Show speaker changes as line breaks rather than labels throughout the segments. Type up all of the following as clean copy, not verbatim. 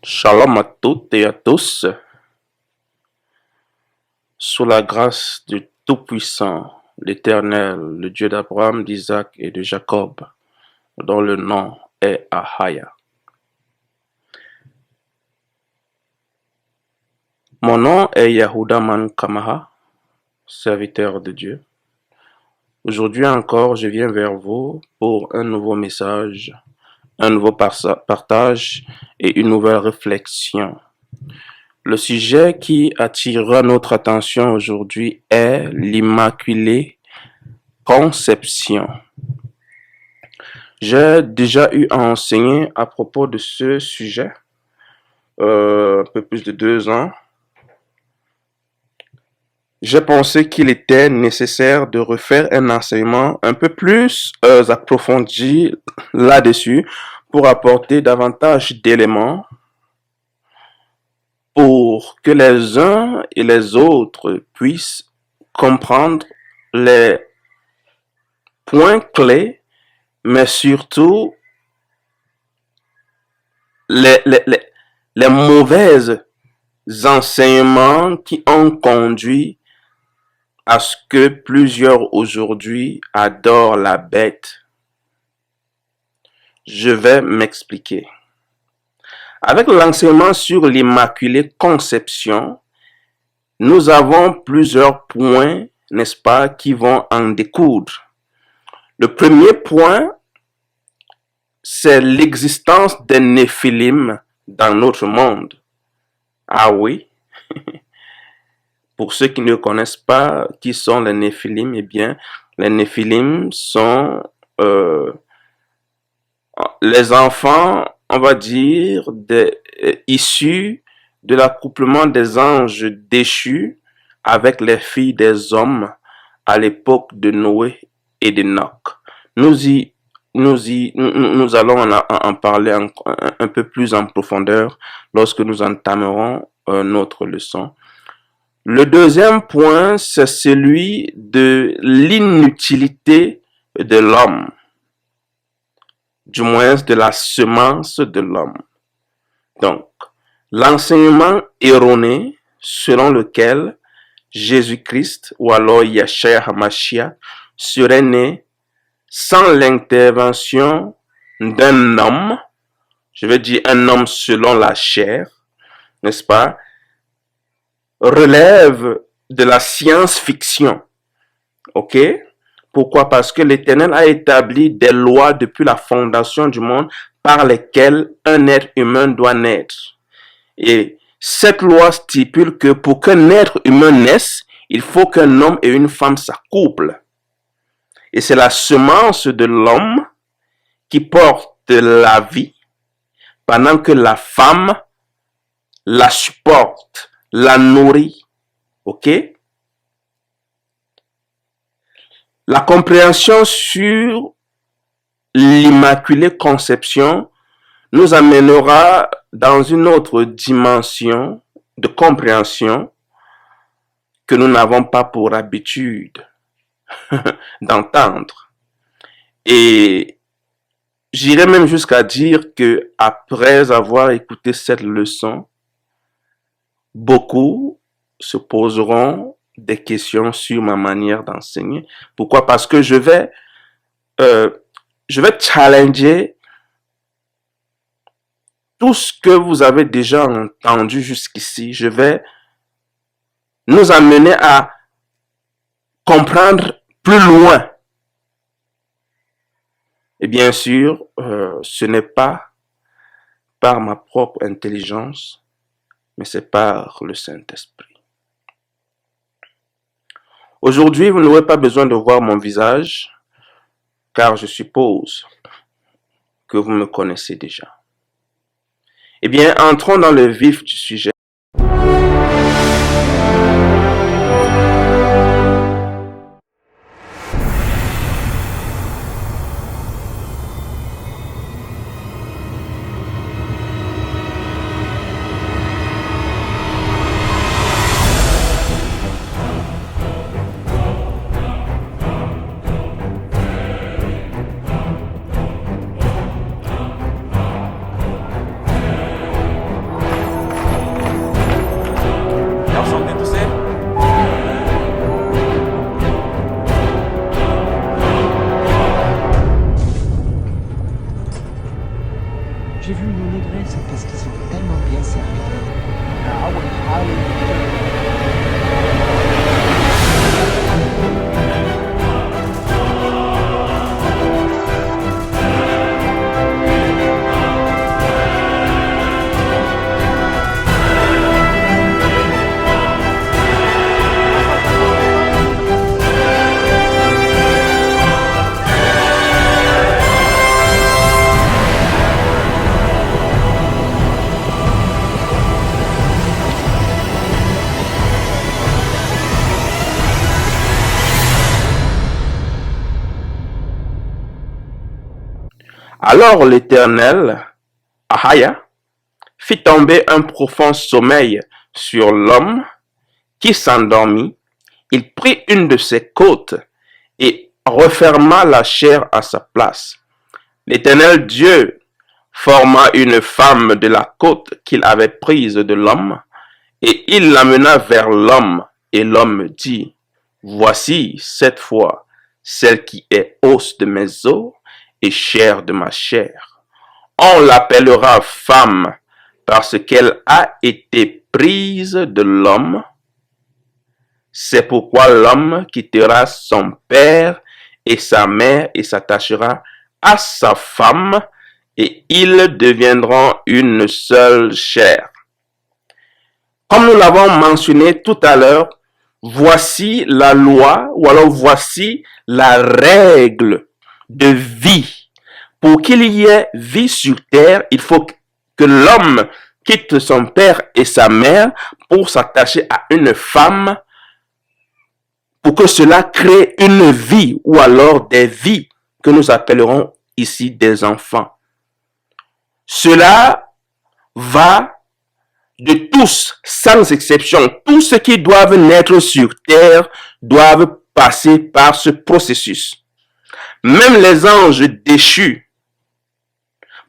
Shalom à toutes et à tous, sous la grâce du Tout-Puissant, l'Éternel, le Dieu d'Abraham, d'Isaac et de Jacob, dont le nom est Ahaya. Mon nom est Yahuda Man Kamaha, serviteur de Dieu. Aujourd'hui encore, je viens vers vous pour un nouveau message, un nouveau partage et une nouvelle réflexion. Le sujet qui attirera notre attention aujourd'hui est l'Immaculée Conception. J'ai déjà eu à enseigner à propos de ce sujet, un peu plus de 2 ans. J'ai pensé qu'il était nécessaire de refaire un enseignement un peu plus approfondi là-dessus pour apporter davantage d'éléments pour que les uns et les autres puissent comprendre les points clés, mais surtout les mauvais enseignements qui ont conduit à ce que plusieurs aujourd'hui adorent la bête. Je vais m'expliquer. Avec l'enseignement sur l'Immaculée Conception, nous avons plusieurs points, n'est-ce pas, qui vont en découdre. Le premier point, c'est l'existence des Néphilim dans notre monde. Ah oui? Pour ceux qui ne connaissent pas qui sont les Néphilim, eh bien, les Néphilim sont les enfants, on va dire, issus de l'accouplement des anges déchus avec les filles des hommes à l'époque de Noé et d'Enoch. Nous allons en parler un peu plus en profondeur lorsque nous entamerons notre leçon. Le deuxième point, c'est celui de l'inutilité de l'homme, du moins de la semence de l'homme. Donc, l'enseignement erroné selon lequel Jésus-Christ ou alors Yahshua HaMashiach serait né sans l'intervention d'un homme, je vais dire un homme selon la chair, n'est-ce pas, relève de la science-fiction. Ok? Pourquoi? Parce que l'Éternel a établi des lois depuis la fondation du monde par lesquelles un être humain doit naître. Et cette loi stipule que pour qu'un être humain naisse, il faut qu'un homme et une femme s'accouplent. Et c'est la semence de l'homme qui porte la vie, pendant que la femme la supporte, la nourrit. Ok? La compréhension sur l'Immaculée Conception nous amènera dans une autre dimension de compréhension que nous n'avons pas pour habitude d'entendre. Et j'irais même jusqu'à dire que après avoir écouté cette leçon, beaucoup se poseront des questions sur ma manière d'enseigner. Pourquoi? Parce que je vais challenger tout ce que vous avez déjà entendu jusqu'ici. Je vais nous amener à comprendre plus loin. Et bien sûr, ce n'est pas par ma propre intelligence, mais c'est par le Saint-Esprit. Aujourd'hui, vous n'aurez pas besoin de voir mon visage, car je suppose que vous me connaissez déjà. Eh bien, entrons dans le vif du sujet. Alors l'Éternel, Ahaya, fit tomber un profond sommeil sur l'homme qui s'endormit. Il prit une de ses côtes et referma la chair à sa place. L'Éternel Dieu forma une femme de la côte qu'il avait prise de l'homme, et il l'amena vers l'homme, et l'homme dit, voici cette fois celle qui est os de mes os et chair de ma chair. On l'appellera femme parce qu'elle a été prise de l'homme. C'est pourquoi l'homme quittera son père et sa mère et s'attachera à sa femme, et ils deviendront une seule chair. Comme nous l'avons mentionné tout à l'heure, voici la loi, ou alors voici la règle de vie. Pour qu'il y ait vie sur terre, il faut que l'homme quitte son père et sa mère pour s'attacher à une femme, pour que cela crée une vie, ou alors des vies que nous appellerons ici des enfants. Cela va de tous, sans exception. Tous ceux qui doivent naître sur terre doivent passer par ce processus. Même les anges déchus,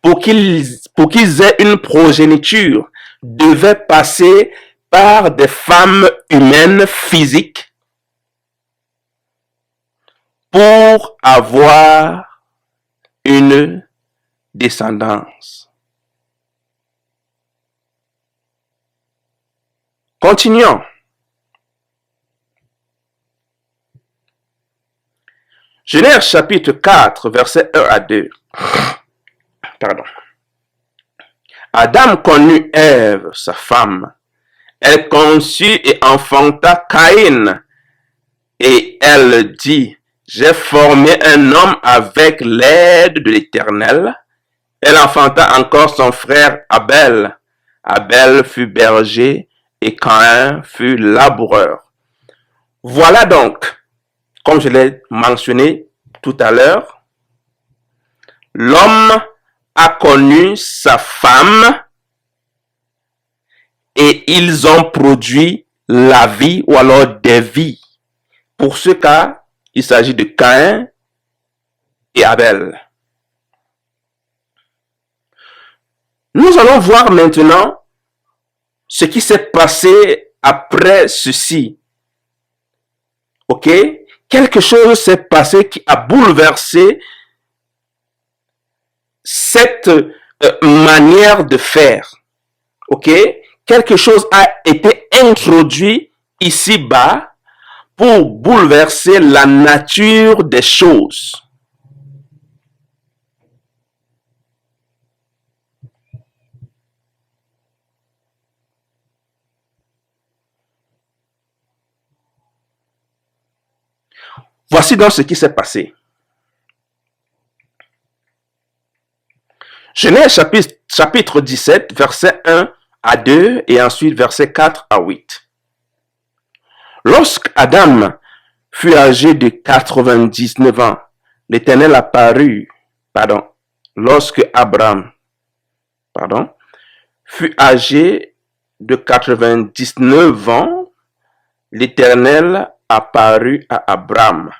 pour qu'ils aient une progéniture, devaient passer par des femmes humaines physiques pour avoir une descendance. Continuons. Genèse chapitre 4, versets 1 à 2. Pardon. Adam connut Ève, sa femme. Elle conçut et enfanta Caïn. Et elle dit, j'ai formé un homme avec l'aide de l'Éternel. Elle enfanta encore son frère Abel. Abel fut berger et Caïn fut laboureur. Voilà donc, comme je l'ai mentionné tout à l'heure, l'homme a connu sa femme et ils ont produit la vie ou alors des vies. Pour ce cas, il s'agit de Caïn et Abel. Nous allons voir maintenant ce qui s'est passé après ceci. Ok? Quelque chose s'est passé qui a bouleversé cette manière de faire. Ok? Quelque chose a été introduit ici-bas pour bouleverser la nature des choses. Voici donc ce qui s'est passé. Genèse chapitre 17, versets 1 à 2 et ensuite versets 4 à 8. Lorsque Adam fut âgé de 99 ans, l'Éternel apparut, lorsque Abraham, fut âgé de 99 ans, l'Éternel apparut à Abraham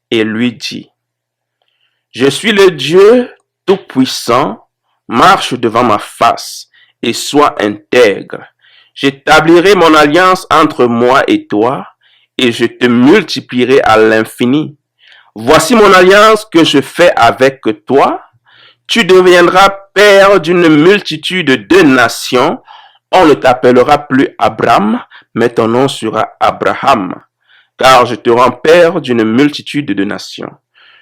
et lui dit, je suis le Dieu Tout-Puissant, marche devant ma face et sois intègre. J'établirai mon alliance entre moi et toi et je te multiplierai à l'infini. Voici mon alliance que je fais avec toi. Tu deviendras père d'une multitude de nations. on ne t'appellera plus Abram, mais ton nom sera Abraham, car je te rends père d'une multitude de nations.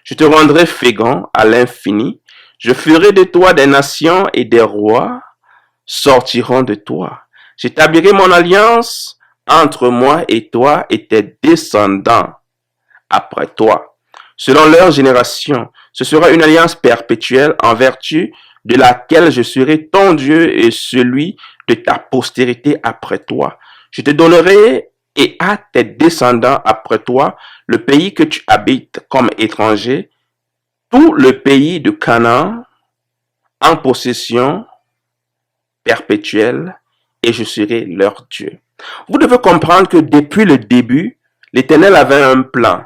Je te rendrai fécond à l'infini, je ferai de toi des nations et des rois sortiront de toi. J'établirai mon alliance entre moi et toi et tes descendants après toi, selon leur génération. Ce sera une alliance perpétuelle en vertu de laquelle je serai ton Dieu et celui de ta postérité après toi. Je te donnerai et à tes descendants après toi le pays que tu habites comme étranger, tout le pays de Canaan en possession perpétuelle, et je serai leur Dieu. Vous devez comprendre que depuis le début, l'Éternel avait un plan.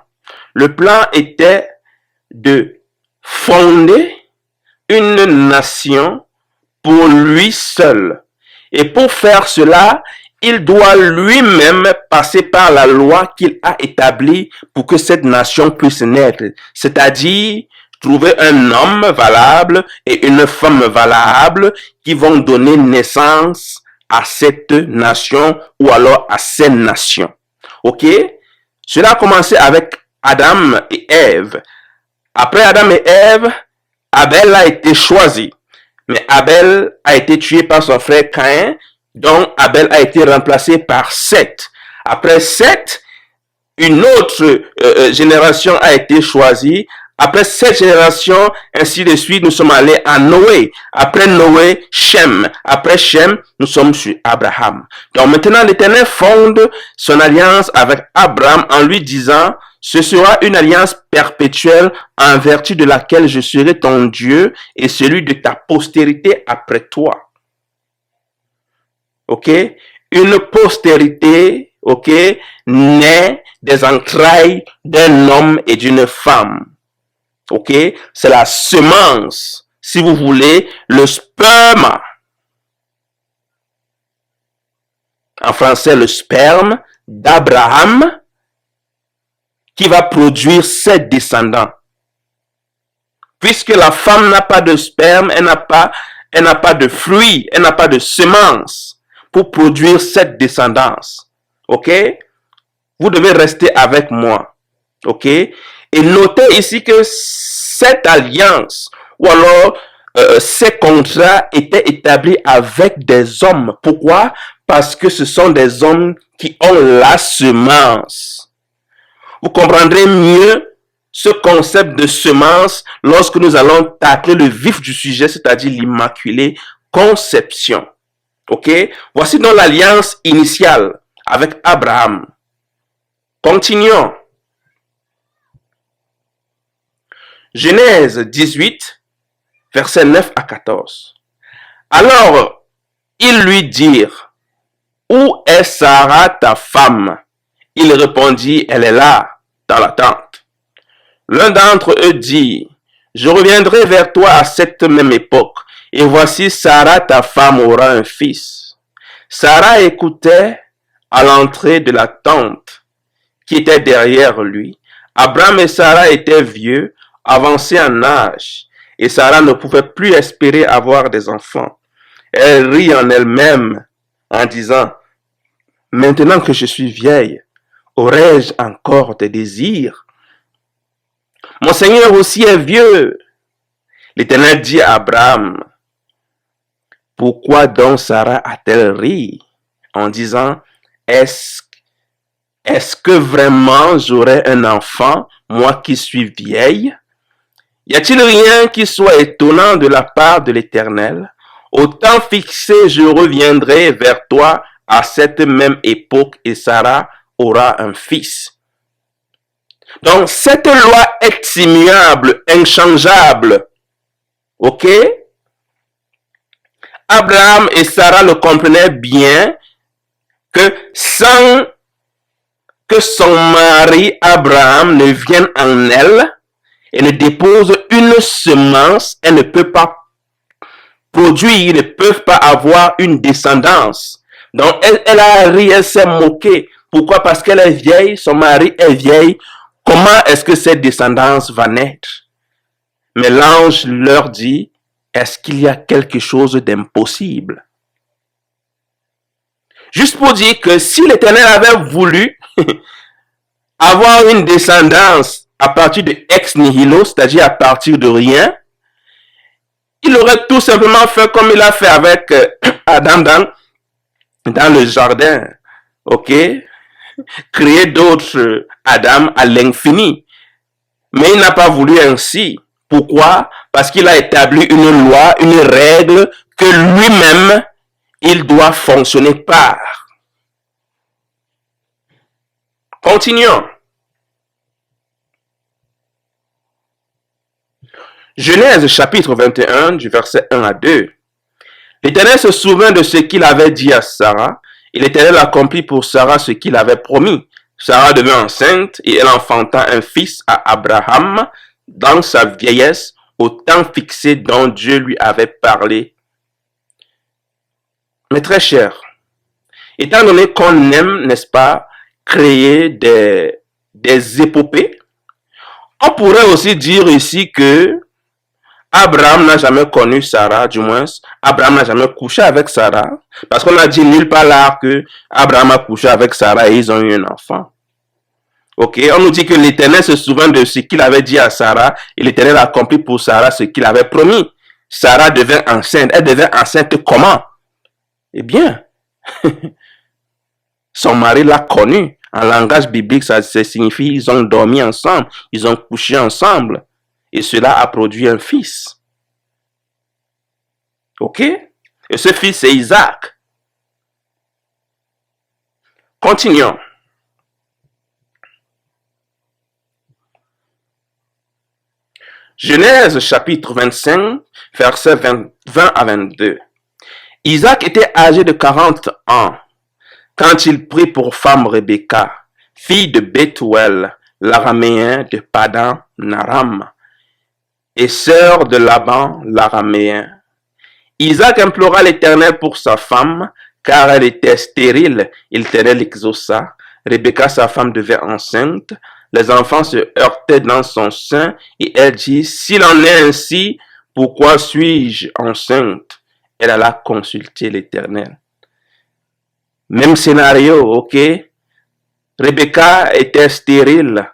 Le plan était de fonder une nation pour lui seul. Et pour faire cela, il doit lui-même passer par la loi qu'il a établie pour que cette nation puisse naître. C'est-à-dire trouver un homme valable et une femme valable qui vont donner naissance à cette nation ou alors à ces nations. Ok? Cela a commencé avec Adam et Ève. Après Adam et Ève, Abel a été choisi. Mais Abel a été tué par son frère Caïn, donc Abel a été remplacé par Seth. Après Seth, une autre génération a été choisie. Après cette génération, ainsi de suite, nous sommes allés à Noé. Après Noé, Shem. Après Shem, nous sommes sur Abraham. Donc maintenant, l'Éternel fonde son alliance avec Abraham en lui disant, ce sera une alliance perpétuelle en vertu de laquelle je serai ton Dieu et celui de ta postérité après toi. Ok? Une postérité, ok, naît des entrailles d'un homme et d'une femme. Ok, c'est la semence, si vous voulez, le sperme. En français, le sperme d'Abraham qui va produire ses descendants. Puisque la femme n'a pas de sperme, elle n'a pas de fruit, elle n'a pas de semence pour produire cette descendance. Ok, vous devez rester avec moi. Ok. Et notez ici que cette alliance ou alors ces contrats étaient établis avec des hommes. Pourquoi? Parce que ce sont des hommes qui ont la semence. Vous comprendrez mieux ce concept de semence lorsque nous allons tacler le vif du sujet, c'est-à-dire l'immaculée conception. Ok? Voici donc l'alliance initiale avec Abraham. Continuons. Genèse 18, versets 9 à 14. Alors, ils lui dirent, où est Sarah ta femme? Il répondit, elle est là, dans la tente. L'un d'entre eux dit, je reviendrai vers toi à cette même époque, et voici Sarah ta femme aura un fils. Sarah écoutait à l'entrée de la tente qui était derrière lui. Abraham et Sarah étaient vieux, avancée en âge, et Sarah ne pouvait plus espérer avoir des enfants. Elle rit en elle-même en disant, maintenant que je suis vieille, aurais-je encore des désirs? Mon Seigneur aussi est vieux. L'Éternel dit à Abraham, pourquoi donc Sarah a-t-elle ri en disant, est-ce que vraiment j'aurai un enfant, moi qui suis vieille? Y a-t-il rien qui soit étonnant de la part de l'Éternel? Au temps fixé, je reviendrai vers toi à cette même époque et Sarah aura un fils. Donc, cette loi est immuable, inchangeable. Ok? Abraham et Sarah le comprenaient bien que sans que son mari Abraham ne vienne en elle, et ne dépose une semence, elle ne peut pas produire, ils ne peuvent pas avoir une descendance. Donc, elle a ri, elle s'est moquée. Pourquoi? Parce qu'elle est vieille, son mari est vieil. Comment est-ce que cette descendance va naître? Mais l'ange leur dit, est-ce qu'il y a quelque chose d'impossible? Juste pour dire que si l'Éternel avait voulu avoir une descendance à partir de ex nihilo, c'est-à-dire à partir de rien, il aurait tout simplement fait comme il a fait avec Adam dans le jardin. Ok? Créer d'autres Adam à l'infini. Mais il n'a pas voulu ainsi. Pourquoi? Parce qu'il a établi une loi, une règle que lui-même, il doit fonctionner par. Continuons. Genèse chapitre 21 du verset 1 à 2. L'Éternel se souvint de ce qu'il avait dit à Sarah, et l'Éternel accomplit pour Sarah ce qu'il avait promis. Sarah devint enceinte et elle enfanta un fils à Abraham dans sa vieillesse, au temps fixé dont Dieu lui avait parlé. Mais très cher, étant donné qu'on aime, n'est-ce pas, créer des épopées, on pourrait aussi dire ici que Abraham n'a jamais connu Sarah, du moins, Abraham n'a jamais couché avec Sarah, parce qu'on a dit nulle part là que Abraham a couché avec Sarah et ils ont eu un enfant. Ok, on nous dit que l'Éternel se souvint de ce qu'il avait dit à Sarah et l'Éternel a accompli pour Sarah ce qu'il avait promis. Sarah devint enceinte. Elle devint enceinte comment? Eh bien, son mari l'a connue. En langage biblique, ça signifie ils ont dormi ensemble, ils ont couché ensemble. Et cela a produit un fils. Ok? Et ce fils, c'est Isaac. Continuons. Genèse chapitre 25, versets 20 à 22. Isaac était âgé de 40 ans quand il prit pour femme Rebecca, fille de Bethuel, l'araméen de Padan Naram, et sœur de Laban, l'araméen. Isaac implora l'Éternel pour sa femme, car elle était stérile. L'Éternel l'exauça. Rebecca, sa femme, devint enceinte. Les enfants se heurtaient dans son sein, et elle dit, s'il en est ainsi, pourquoi suis-je enceinte? Elle alla consulter l'Éternel. Même scénario, ok? Rebecca était stérile.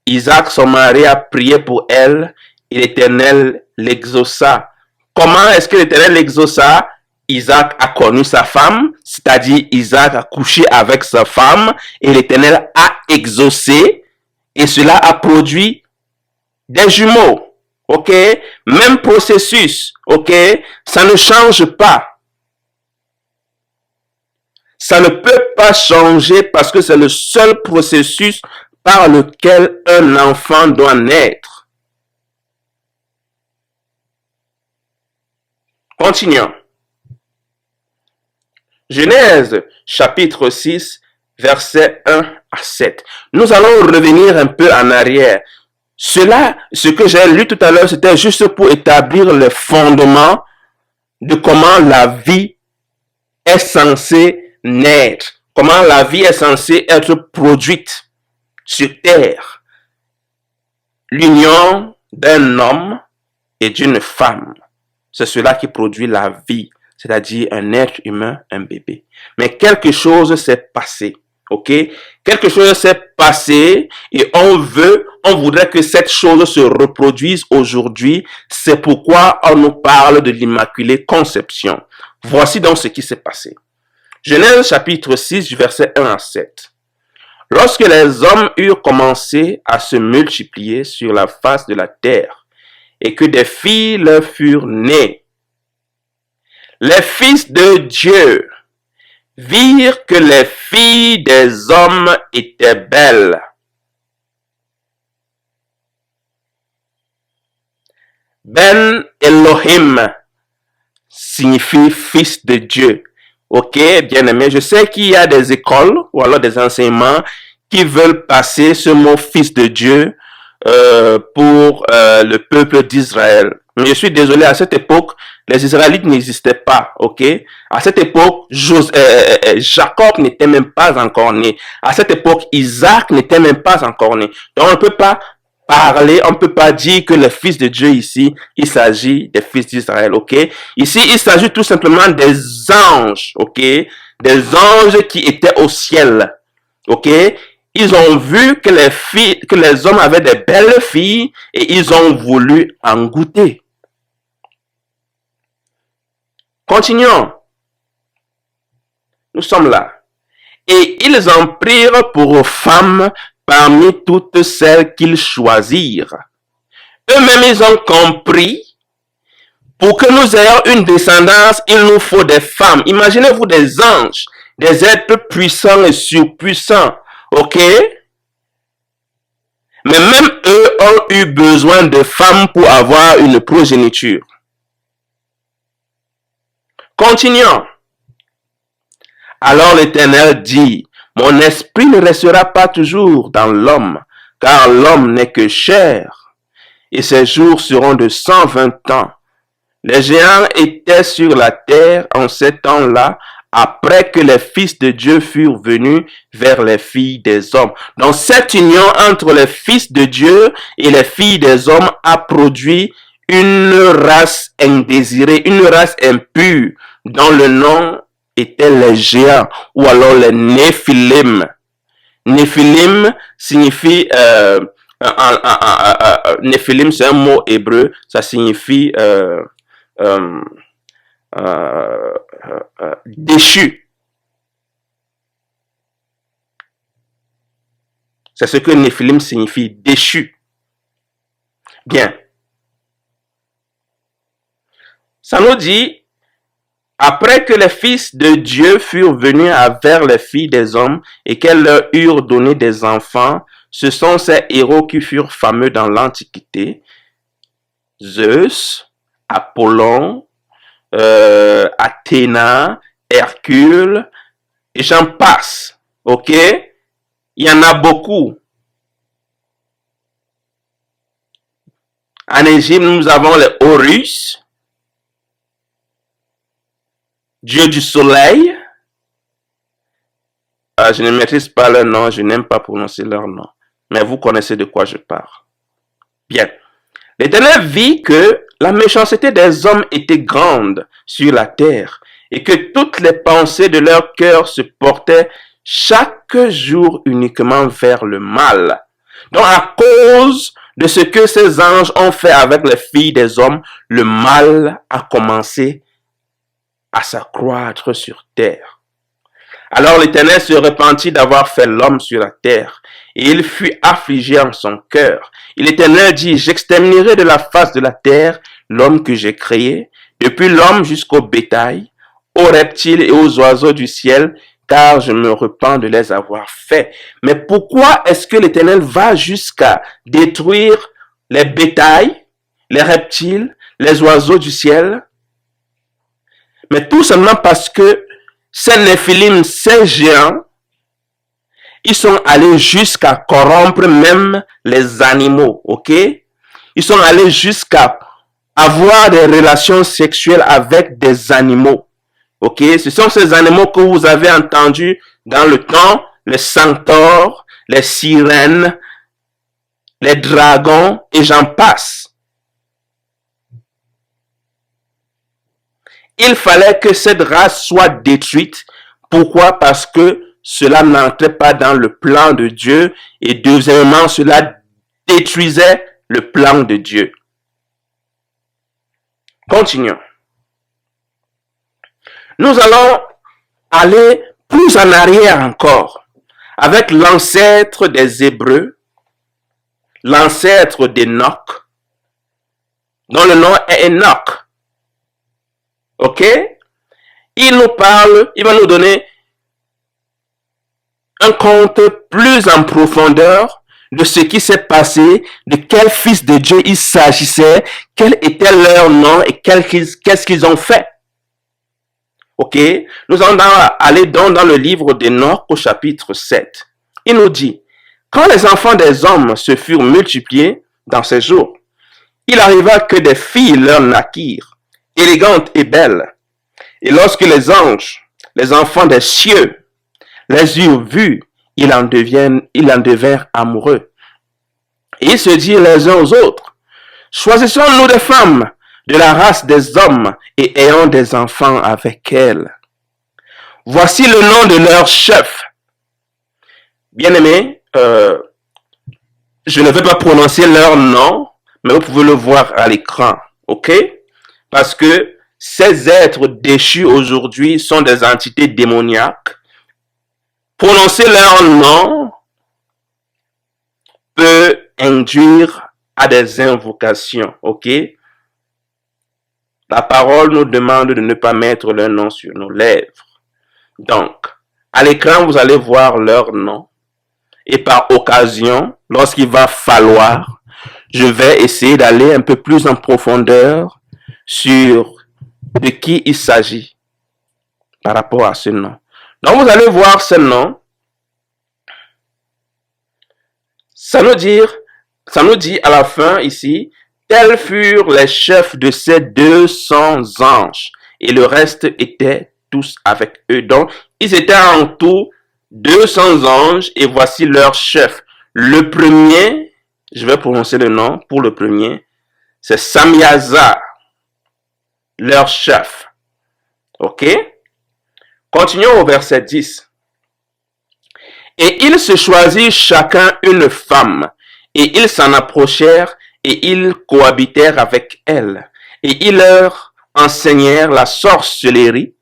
Isaac, son mari, a prié pour elle, et l'Éternel l'exauça. Comment est-ce que l'Éternel l'exauça? Isaac a connu sa femme, c'est-à-dire Isaac a couché avec sa femme, et l'Éternel a exaucé, et cela a produit des jumeaux. Ok? Même processus. Ok? Ça ne change pas. Ça ne peut pas changer parce que c'est le seul processus par lequel un enfant doit naître. Continuons. Genèse chapitre 6, versets 1 à 7. Nous allons revenir un peu en arrière. Cela, ce que j'ai lu tout à l'heure, c'était juste pour établir le fondement de comment la vie est censée naître, comment la vie est censée être produite sur terre. L'union d'un homme et d'une femme, c'est cela qui produit la vie, c'est-à-dire un être humain, un bébé. Mais quelque chose s'est passé, ok? Quelque chose s'est passé et on voudrait que cette chose se reproduise aujourd'hui. C'est pourquoi on nous parle de l'Immaculée Conception. Voici donc ce qui s'est passé. Genèse chapitre 6, du verset 1 à 7. Lorsque les hommes eurent commencé à se multiplier sur la face de la terre et que des filles leur furent nées, les fils de Dieu virent que les filles des hommes étaient belles. Ben Elohim signifie fils de Dieu. Ok, bien aimé, je sais qu'il y a des écoles ou alors des enseignements qui veulent passer ce mot fils de Dieu pour le peuple d'Israël. Mais je suis désolé, à cette époque, les Israélites n'existaient pas, ok? À cette époque, Jacob n'était même pas encore né. À cette époque, Isaac n'était même pas encore né. Donc, on ne peut pas parler, on ne peut pas dire que les fils de Dieu ici, il s'agit des fils d'Israël, ok? Ici, il s'agit tout simplement des anges, ok? des anges qui étaient au ciel. Ok? Ils ont vu que les hommes avaient des belles filles et ils ont voulu en goûter. Continuons. Nous sommes là. Et ils en prirent pour femmes parmi toutes celles qu'ils choisirent. Eux-mêmes, ils ont compris, pour que nous ayons une descendance, il nous faut des femmes. Imaginez-vous des anges, des êtres puissants et surpuissants. Ok? Mais même eux ont eu besoin de femmes pour avoir une progéniture. Continuons. Alors l'Éternel dit, mon esprit ne restera pas toujours dans l'homme, car l'homme n'est que chair, et ses jours seront de 120 ans. Les géants étaient sur la terre en ces temps-là, après que les fils de Dieu furent venus vers les filles des hommes. Donc cette union entre les fils de Dieu et les filles des hommes a produit une race indésirée, une race impure, dont le nom était les géants, ou alors les Néphilim. Néphilim signifie, Néphilim c'est un mot hébreu, ça signifie déchu. C'est ce que Néphilim signifie, déchu. Bien. Ça nous dit, après que les fils de Dieu furent venus vers les filles des hommes et qu'elles leur eurent donné des enfants, ce sont ces héros qui furent fameux dans l'Antiquité. Zeus, Apollon, Athéna, Hercule, et j'en passe. Ok? Il y en a beaucoup. En Égypte, nous avons les Horus, Dieu du soleil. Je ne maîtrise pas leur nom, je n'aime pas prononcer leur nom. Mais vous connaissez de quoi je parle. Bien. L'Éternel vit que la méchanceté des hommes était grande sur la terre et que toutes les pensées de leur cœur se portaient chaque jour uniquement vers le mal. Donc à cause de ce que ces anges ont fait avec les filles des hommes, le mal a commencé à s'accroître sur terre. Alors l'Éternel se repentit d'avoir fait l'homme sur la terre, et il fut affligé en son cœur. Et l'Éternel dit, j'exterminerai de la face de la terre l'homme que j'ai créé, depuis l'homme jusqu'au bétail, aux reptiles et aux oiseaux du ciel, car je me repens de les avoir faits. Mais pourquoi est-ce que l'Éternel va jusqu'à détruire les bétails, les reptiles, les oiseaux du ciel? Mais tout simplement parce que ces Néphilim, ces géants, ils sont allés jusqu'à corrompre même les animaux, ok? Ils sont allés jusqu'à avoir des relations sexuelles avec des animaux, ok? Ce sont ces animaux que vous avez entendus dans le temps, les centaures, les sirènes, les dragons, et j'en passe. Il fallait que cette race soit détruite. Pourquoi? Parce que cela n'entrait pas dans le plan de Dieu et deuxièmement, cela détruisait le plan de Dieu. Continuons. Nous allons aller plus en arrière encore avec l'ancêtre des Hébreux, l'ancêtre d'Enoch, dont le nom est Enoch. Ok? Il nous parle, il va nous donner un compte plus en profondeur de ce qui s'est passé, de quel fils de Dieu il s'agissait, quel était leur nom et qu'est-ce qu'ils ont fait. Ok? Nous allons aller dans le livre d'Enoch au chapitre 7. Il nous dit, quand les enfants des hommes se furent multipliés dans ces jours, il arriva que des filles leur naquirent, élégantes et belles. Et lorsque les anges, les enfants des cieux, les eurent vus, ils en devinrent amoureux. Et ils se dirent les uns aux autres, choisissons-nous des femmes de la race des hommes et ayons des enfants avec elles. Voici le nom de leur chef. Bien-aimés, je ne vais pas prononcer leur nom, mais vous pouvez le voir à l'écran, ok? Parce que ces êtres déchus aujourd'hui sont des entités démoniaques. Prononcer leur nom peut induire à des invocations, ok? La parole nous demande de ne pas mettre leur nom sur nos lèvres. Donc, à l'écran, vous allez voir leur nom. Et par occasion, lorsqu'il va falloir, je vais essayer d'aller un peu plus en profondeur sur de qui il s'agit par rapport à ce nom. Donc, vous allez voir ce nom. Ça nous dit à la fin ici, tels furent les chefs de ces 200 anges, et le reste était tous avec eux. Donc, ils étaient en tout 200 anges, et voici leur chef. Le premier, je vais prononcer le nom pour le premier, c'est Samiazar, leur chef. Ok? Continuons au verset 10. Et ils se choisirent chacun une femme, et ils s'en approchèrent, et ils cohabitèrent avec elles. Et ils leur enseignèrent la sorcellerie,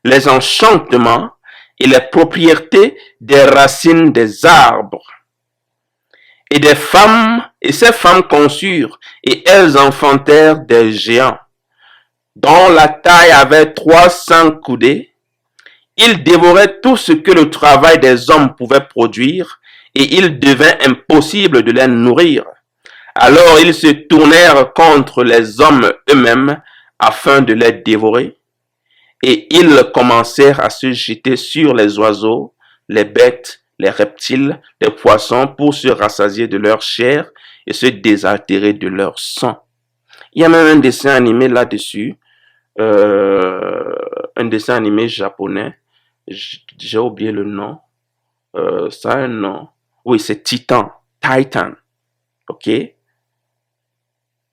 les enchantements et les propriétés des racines des arbres. Et ces femmes conçurent, et elles enfantèrent des géants, dont la taille avait 300 coudées. Ils dévoraient tout ce que le travail des hommes pouvait produire, et il devint impossible de les nourrir. Alors ils se tournèrent contre les hommes eux-mêmes afin de les dévorer, et ils commencèrent à se jeter sur les oiseaux, les bêtes, les reptiles, les poissons pour se rassasier de leur chair et se désaltérer de leur sang. Il y a même un dessin animé là-dessus, un dessin animé japonais. J'ai oublié le nom. Ça a un nom. Oui, c'est Titan. Titan. Ok?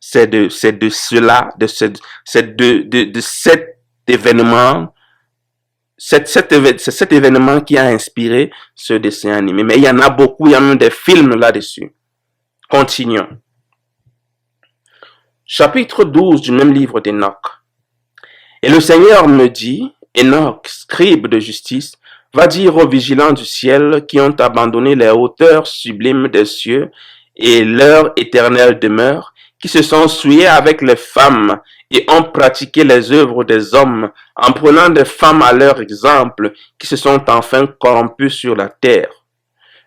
C'est de cela, de cet événement. C'est cet événement qui a inspiré ce dessin animé. Mais il y en a beaucoup, il y a même des films là-dessus. Continuons. Chapitre 12 du même livre d'Enoch. Et le Seigneur me dit, Enoch, scribe de justice, va dire aux vigilants du ciel qui ont abandonné les hauteurs sublimes des cieux et leur éternelle demeure, qui se sont souillés avec les femmes et ont pratiqué les œuvres des hommes en prenant des femmes à leur exemple, qui se sont enfin corrompus sur la terre.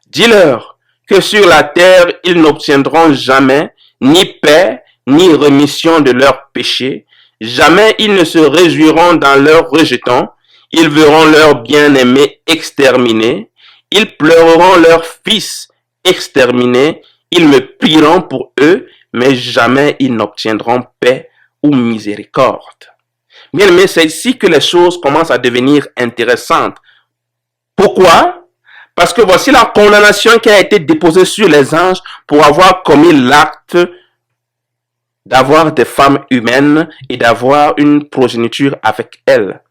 Dis-leur que sur la terre, ils n'obtiendront jamais ni paix, ni rémission de leurs péchés. Jamais ils ne se réjouiront dans leur rejeton. Ils verront leurs bien-aimés exterminés. Ils pleureront leurs fils exterminés. Ils me prieront pour eux, mais jamais ils n'obtiendront paix ou miséricorde. Bien aimé, c'est ici que les choses commencent à devenir intéressantes. Pourquoi? Parce que voici la condamnation qui a été déposée sur les anges pour avoir commis l'acte d'avoir des femmes humaines et d'avoir une progéniture avec elles.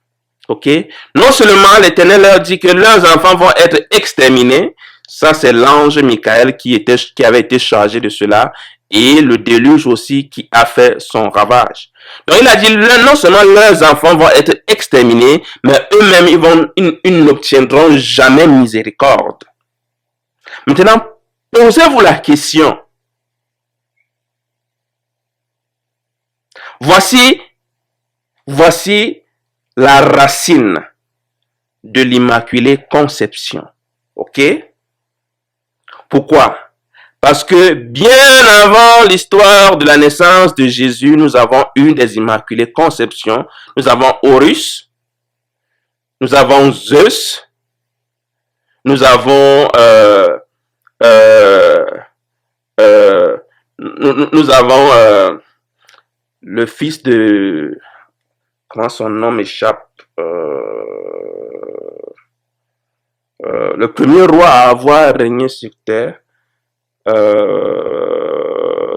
Ok? Non seulement l'Éternel leur dit que leurs enfants vont être exterminés, ça c'est l'ange Michael qui avait été chargé de cela, et le déluge aussi qui a fait son ravage. Donc il a dit, non seulement leurs enfants vont être exterminés, mais eux-mêmes ils n'obtiendront jamais miséricorde. Maintenant, posez-vous la question. Voici la racine de l'Immaculée Conception. Ok? Pourquoi? Parce que bien avant l'histoire de la naissance de Jésus, nous avons eu des Immaculées Conceptions. Nous avons Horus, nous avons Zeus, nous avons nous avons le fils de... Comment son nom m'échappe? Le premier roi à avoir régné sur terre.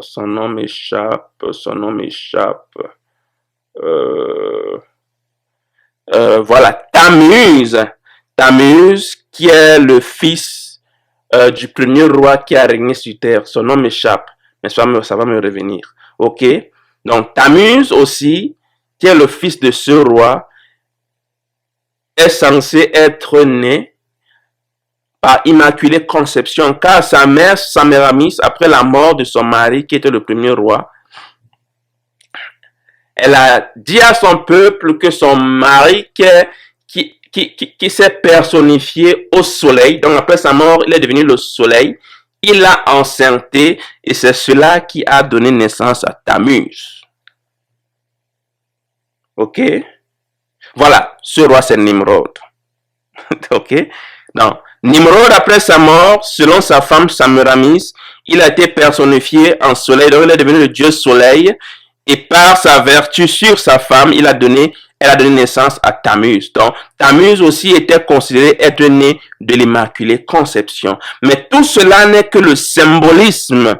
Son nom m'échappe. Voilà, Tammuz. Tammuz, qui est le fils du premier roi qui a régné sur terre. Son nom m'échappe, mais ça va me revenir. Ok? Donc, Tammuz aussi, qui est le fils de ce roi, est censé être né par immaculée conception, car sa mère, Saméramis, après la mort de son mari, qui était le premier roi, elle a dit à son peuple que son mari, qui s'est personnifié au soleil, donc après sa mort, il est devenu le soleil, il l'a enceinté, et c'est cela qui a donné naissance à Tammuz. Ok? Voilà, ce roi c'est Nimrod. Ok? Donc, Nimrod, après sa mort, selon sa femme Saméramis, il a été personnifié en soleil, donc il est devenu le dieu soleil, et par sa vertu sur sa femme, elle a donné naissance à Tammuz. Donc, Tammuz aussi était considéré être né de l'Immaculée Conception. Mais tout cela n'est que le symbolisme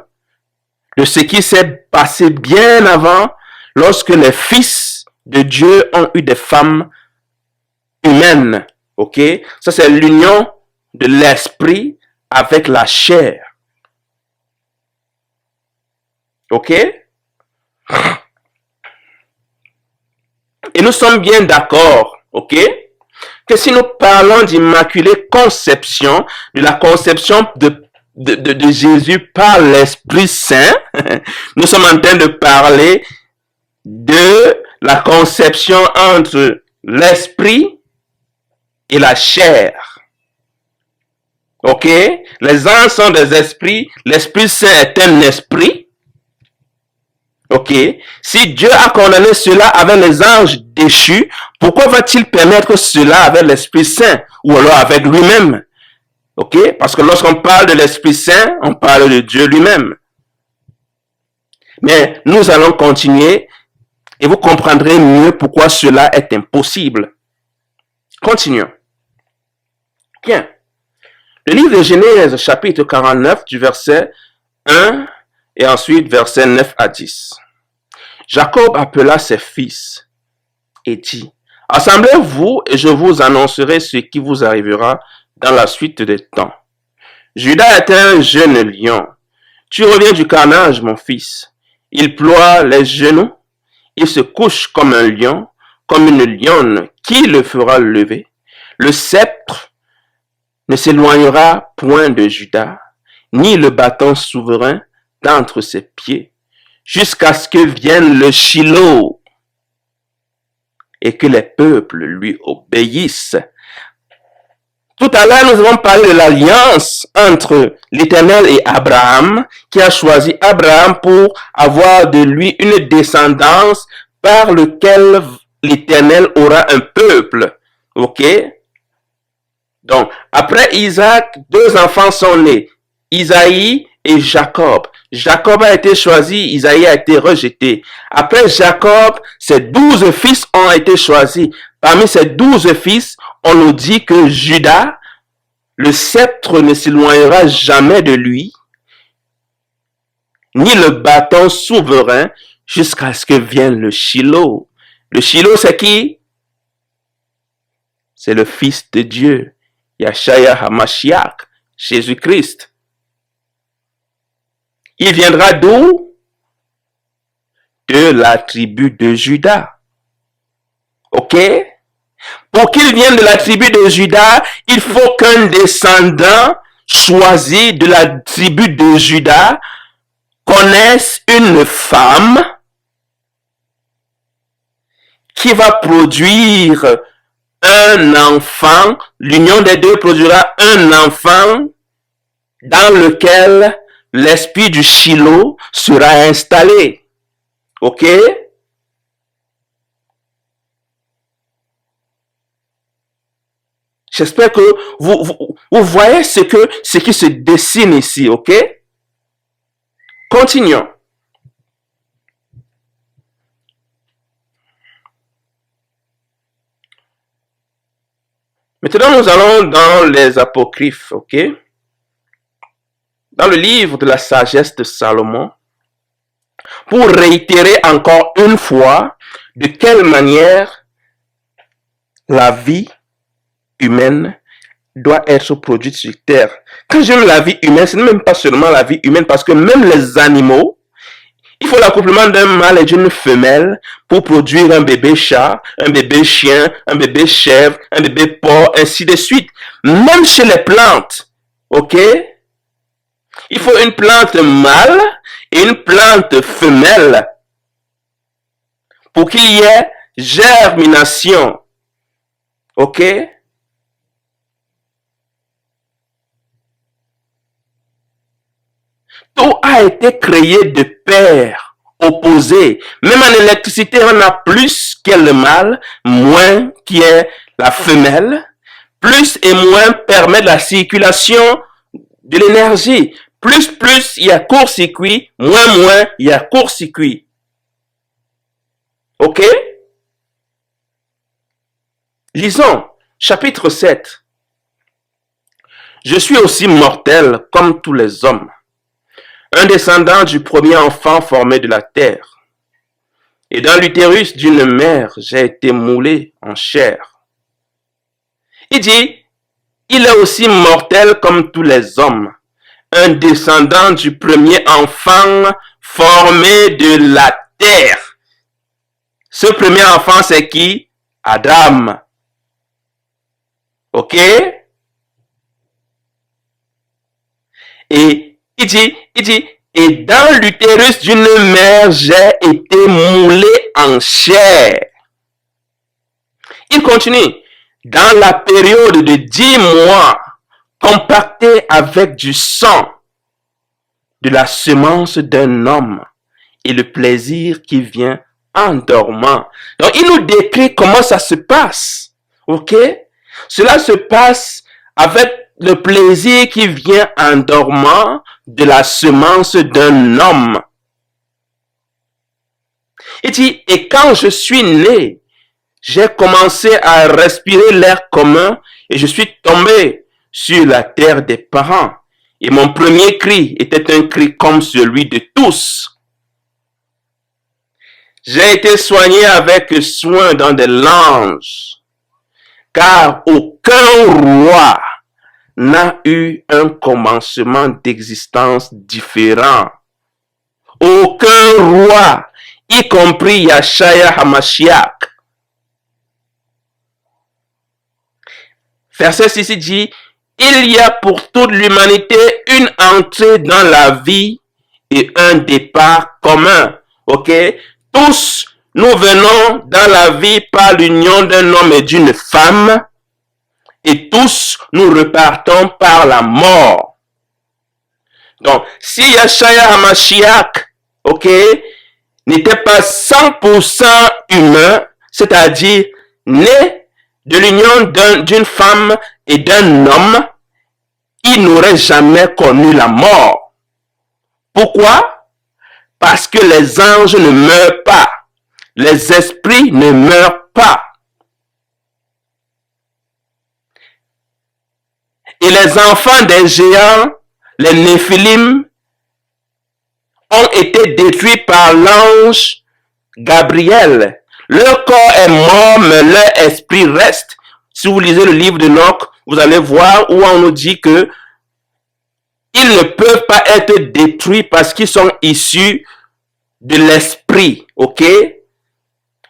de ce qui s'est passé bien avant, lorsque les fils de Dieu ont eu des femmes humaines. Ok? Ça, c'est l'union de l'esprit avec la chair. Ok? Et nous sommes bien d'accord, ok, que si nous parlons d'immaculée conception, de la conception de Jésus par l'Esprit Saint, nous sommes en train de parler de la conception entre l'esprit et la chair. Ok? Les uns sont des esprits, l'Esprit Saint est un esprit. Ok? Si Dieu a condamné cela avec les anges déchus, pourquoi va-t-il permettre cela avec l'Esprit Saint ou alors avec lui-même? Ok? Parce que lorsqu'on parle de l'Esprit Saint, on parle de Dieu lui-même. Mais nous allons continuer et vous comprendrez mieux pourquoi cela est impossible. Continuons. Bien. Le livre de Genèse, chapitre 49, du verset 1 et ensuite verset 9 à 10. Jacob appela ses fils et dit, « Assemblez-vous et je vous annoncerai ce qui vous arrivera dans la suite des temps. Judas était un jeune lion. Tu reviens du carnage, mon fils. Il ploie les genoux. Il se couche comme un lion, comme une lionne. Qui le fera lever? Le sceptre ne s'éloignera point de Judas, ni le bâton souverain d'entre ses pieds, jusqu'à ce que vienne le Shiloh et que les peuples lui obéissent. » Tout à l'heure, nous avons parlé de l'alliance entre l'Éternel et Abraham, qui a choisi Abraham pour avoir de lui une descendance par lequel l'Éternel aura un peuple. Ok? Donc, après Isaac, deux enfants sont nés, Isaïe et Jacob. Jacob a été choisi, Isaïe a été rejeté. Après Jacob, ses 12 fils ont été choisis. Parmi ces 12 fils, on nous dit que Judas, le sceptre ne s'éloignera jamais de lui, ni le bâton souverain, jusqu'à ce que vienne le Shiloh. Le Shiloh, c'est qui? C'est le Fils de Dieu, Yahshua HaMashiach, Jésus-Christ. Il viendra d'où? De la tribu de Juda. Ok? Pour qu'il vienne de la tribu de Juda, il faut qu'un descendant choisi de la tribu de Juda connaisse une femme qui va produire un enfant. L'union des deux produira un enfant dans lequel l'esprit du Shiloh sera installé. Ok? J'espère que vous voyez ce qui se dessine ici, ok? Continuons. Maintenant, nous allons dans les apocryphes, ok? Dans le livre de la sagesse de Salomon, pour réitérer encore une fois de quelle manière la vie humaine doit être produite sur terre. Quand je dis la vie humaine, ce n'est même pas seulement la vie humaine, parce que même les animaux, il faut l'accouplement d'un mâle et d'une femelle pour produire un bébé chat, un bébé chien, un bébé chèvre, un bébé porc, ainsi de suite. Même chez les plantes, ok? Il faut une plante mâle et une plante femelle pour qu'il y ait germination, ok? Tout a été créé de paires opposées. Même en électricité, on a plus qui est le mâle, moins qui est la femelle. Plus et moins permet la circulation de l'énergie. Plus, il y a court-circuit. Moins, il y a court-circuit. Ok? Lisons, chapitre 7. Je suis aussi mortel comme tous les hommes. Un descendant du premier enfant formé de la terre. Et dans l'utérus d'une mère, j'ai été moulé en chair. Il dit, il est aussi mortel comme tous les hommes. Un descendant du premier enfant formé de la terre. Ce premier enfant, c'est qui? Adam. Ok? Et il dit, et dans l'utérus d'une mère, j'ai été moulé en chair. Il continue, dans la période de 10 mois, compacté avec du sang de la semence d'un homme et le plaisir qui vient en dormant. Donc, il nous décrit comment ça se passe. Ok? Cela se passe avec le plaisir qui vient en dormant de la semence d'un homme. Il dit, et quand je suis né, j'ai commencé à respirer l'air commun et je suis tombé sur la terre des parents. Et mon premier cri était un cri comme celui de tous. J'ai été soigné avec soin dans des langes, car aucun roi n'a eu un commencement d'existence différent. Aucun roi, y compris Yahshua Hamashiach. Verset 6 dit, il y a pour toute l'humanité une entrée dans la vie et un départ commun. Ok? Tous, nous venons dans la vie par l'union d'un homme et d'une femme. Et tous, nous repartons par la mort. Donc, si Yahshua HaMashiach, ok, n'était pas 100% humain, c'est-à-dire né de l'union d'une femme et d'un homme, il n'aurait jamais connu la mort. Pourquoi? Parce que les anges ne meurent pas. Les esprits ne meurent pas. Et les enfants des géants, les Néphilim, ont été détruits par l'ange Gabriel. Leur corps est mort, mais leur esprit reste. Si vous lisez le livre de Enoch, vous allez voir où on nous dit que ils ne peuvent pas être détruits parce qu'ils sont issus de l'esprit, ok?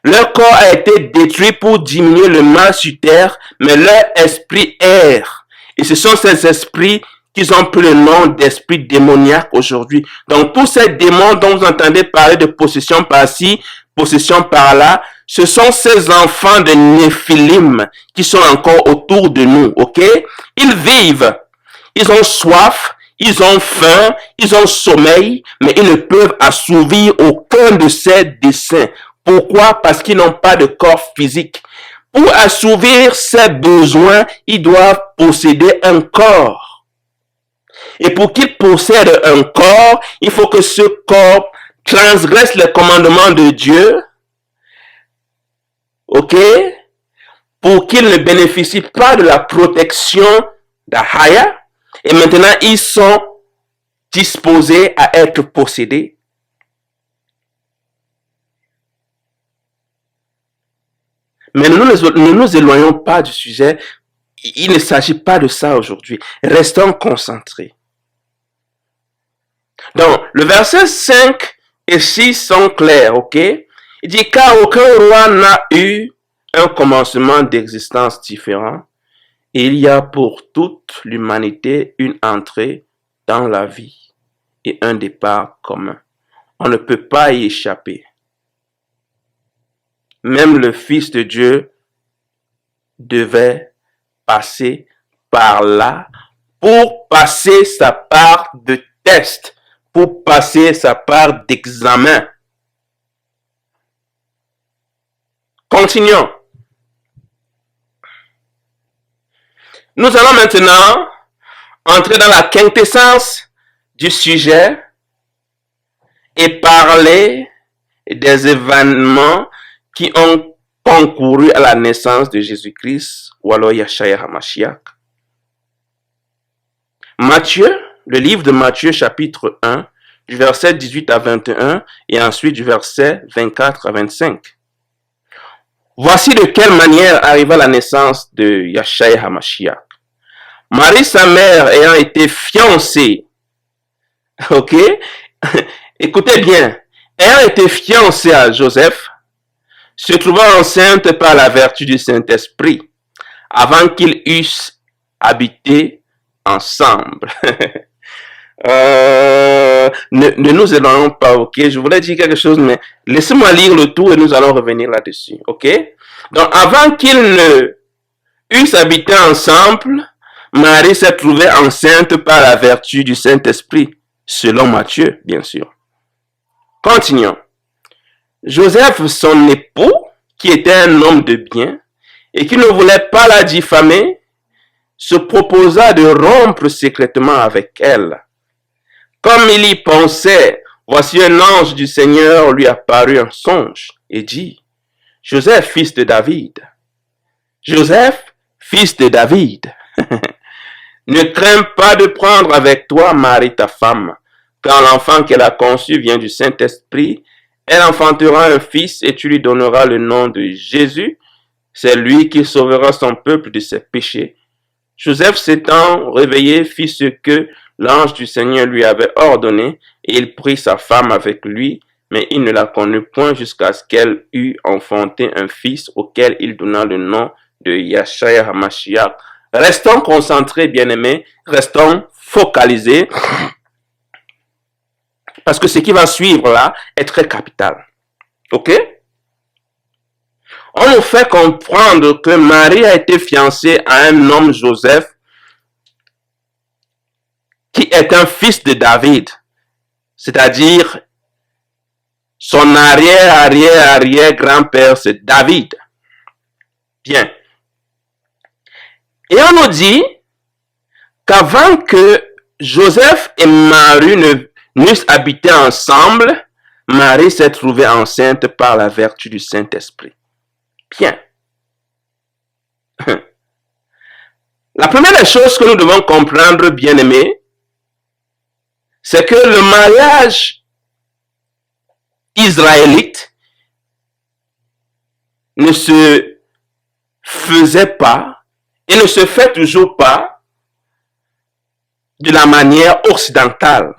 Leur corps a été détruit pour diminuer le mal sur terre, mais leur esprit erre. Et ce sont ces esprits qui ont pris le nom d'esprits démoniaques aujourd'hui. Donc, tous ces démons dont vous entendez parler de possession par-ci, possession par-là, ce sont ces enfants de Néphilim qui sont encore autour de nous, ok? Ils vivent, ils ont soif, ils ont faim, ils ont sommeil, mais ils ne peuvent assouvir aucun de ces desseins. Pourquoi? Parce qu'ils n'ont pas de corps physique. Pour assouvir ces besoins, ils doivent posséder un corps. Et pour qu'ils possèdent un corps, il faut que ce corps transgresse les commandements de Dieu. Ok? Pour qu'ils ne bénéficient pas de la protection d'Ahaya. Et maintenant, ils sont disposés à être possédés. Mais nous ne nous éloignons pas du sujet. Il ne s'agit pas de ça aujourd'hui. Restons concentrés. Donc, le verset 5 et 6 sont clairs, ok? Il dit, car aucun roi n'a eu un commencement d'existence différent. Et il y a pour toute l'humanité une entrée dans la vie et un départ commun. On ne peut pas y échapper. Même le Fils de Dieu devait passer par là pour passer sa part de test, pour passer sa part d'examen. Continuons. Nous allons maintenant entrer dans la quintessence du sujet et parler des événements qui ont concouru à la naissance de Jésus-Christ ou alors Yahshua HaMashiach. Matthieu, le livre de Matthieu chapitre 1, du verset 18 à 21 et ensuite du verset 24 à 25. Voici de quelle manière arriva la naissance de Yahshua HaMashiach. Marie, sa mère, ayant été fiancée, ok? Écoutez bien, ayant été fiancée à Joseph, se trouvant enceinte par la vertu du Saint-Esprit, avant qu'ils eussent habité ensemble. Ne nous éloignons pas, ok? Je voulais dire quelque chose, mais laissez-moi lire le tout et nous allons revenir là-dessus, ok? Donc, avant qu'ils ne eussent habité ensemble, Marie s'est trouvée enceinte par la vertu du Saint-Esprit, selon Matthieu, bien sûr. Continuons. Joseph, son époux, qui était un homme de bien, et qui ne voulait pas la diffamer, se proposa de rompre secrètement avec elle. Comme il y pensait, voici un ange du Seigneur lui apparut en songe et dit, Joseph, fils de David, Joseph, fils de David, ne crains pas de prendre avec toi Marie ta femme, car l'enfant qu'elle a conçu vient du Saint-Esprit. Elle enfantera un fils et tu lui donneras le nom de Jésus. C'est lui qui sauvera son peuple de ses péchés. Joseph s'étant réveillé fit ce que l'ange du Seigneur lui avait ordonné et il prit sa femme avec lui, mais il ne la connut point jusqu'à ce qu'elle eût enfanté un fils auquel il donna le nom de Yahshua HaMashiach. Restons concentrés, bien-aimés, restons focalisés, parce que ce qui va suivre là est très capital. Ok? On nous fait comprendre que Marie a été fiancée à un homme, Joseph, qui est un fils de David, c'est-à-dire son arrière-grand-père, c'est David. Bien. Et on nous dit qu'avant que Joseph et Marie n'eussent habité ensemble, Marie s'est trouvée enceinte par la vertu du Saint-Esprit. Bien. La première des choses que nous devons comprendre, bien-aimés, c'est que le mariage israélite ne se faisait pas et ne se fait toujours pas de la manière occidentale.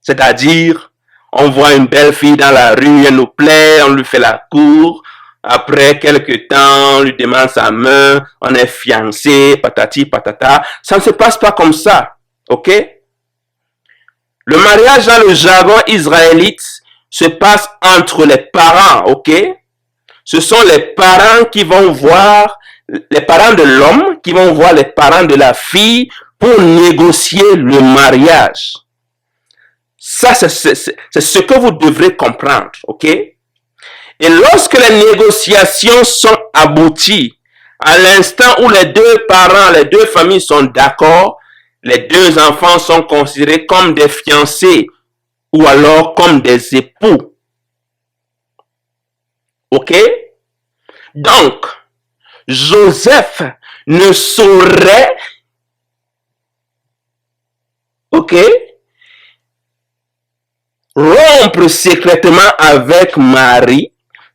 C'est-à-dire, on voit une belle fille dans la rue, elle nous plaît, on lui fait la cour. Après quelques temps, on lui demande sa main, on est fiancé, patati patata. Ça ne se passe pas comme ça, ok? Le mariage dans le jargon israélite se passe entre les parents, ok? Ce sont les parents qui vont voir, les parents de l'homme qui vont voir les parents de la fille pour négocier le mariage. Ça, c'est ce que vous devrez comprendre, ok? Et lorsque les négociations sont abouties, à l'instant où les deux parents, les deux familles sont d'accord, les deux enfants sont considérés comme des fiancés ou alors comme des époux. Ok? Donc, Joseph ne saurait, ok, rompre secrètement avec Marie.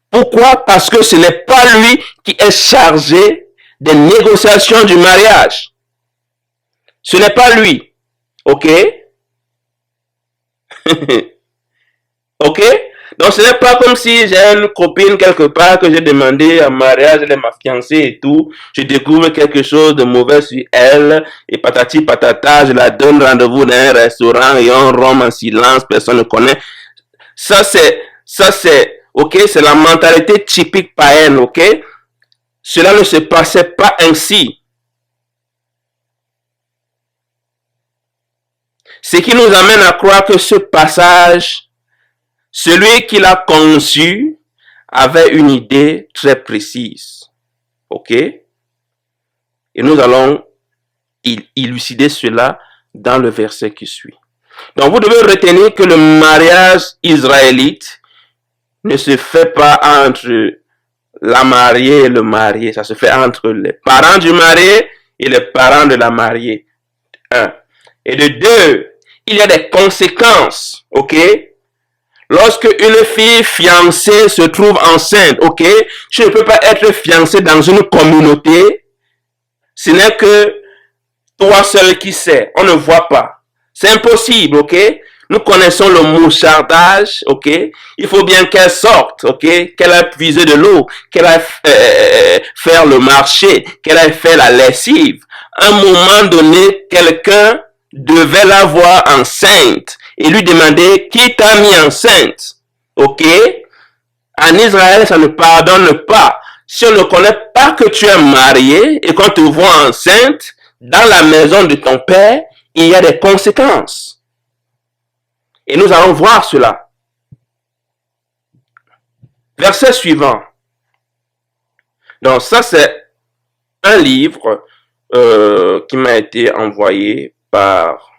Pourquoi? Parce que ce n'est pas lui qui est chargé des négociations du mariage. Ce n'est pas lui. OK? OK? Donc, ce n'est pas comme si j'ai une copine quelque part que j'ai demandé en mariage, elle est ma fiancée et tout. Je découvre quelque chose de mauvais sur elle et patati patata, je la donne rendez-vous dans un restaurant et on rompt en silence, personne ne connaît. Ça, OK, c'est la mentalité typique païenne, OK? Cela ne se passait pas ainsi. Ce qui nous amène à croire que ce passage, celui qui l'a conçu avait une idée très précise. OK? Et nous allons élucider cela dans le verset qui suit. Donc vous devez retenir que le mariage israélite ne se fait pas entre la mariée et le marié. Ça se fait entre les parents du marié et les parents de la mariée. Un. Et de deux, il y a des conséquences. OK? Lorsque une fille fiancée se trouve enceinte, ok, tu ne peux pas être fiancé dans une communauté. Ce n'est que toi seul qui sais. On ne voit pas. C'est impossible, ok. Nous connaissons le mouchardage, ok. Il faut bien qu'elle sorte, ok, qu'elle aille puiser de l'eau, qu'elle aille faire le marché, qu'elle aille faire la lessive. À un moment donné, quelqu'un devait la voir enceinte et lui demander qui t'a mis enceinte. Ok? En Israël, ça ne pardonne pas. Si on ne connaît pas que tu es marié et qu'on te voit enceinte dans la maison de ton père, il y a des conséquences. Et nous allons voir cela. Verset suivant. Donc ça, c'est un livre qui m'a été envoyé par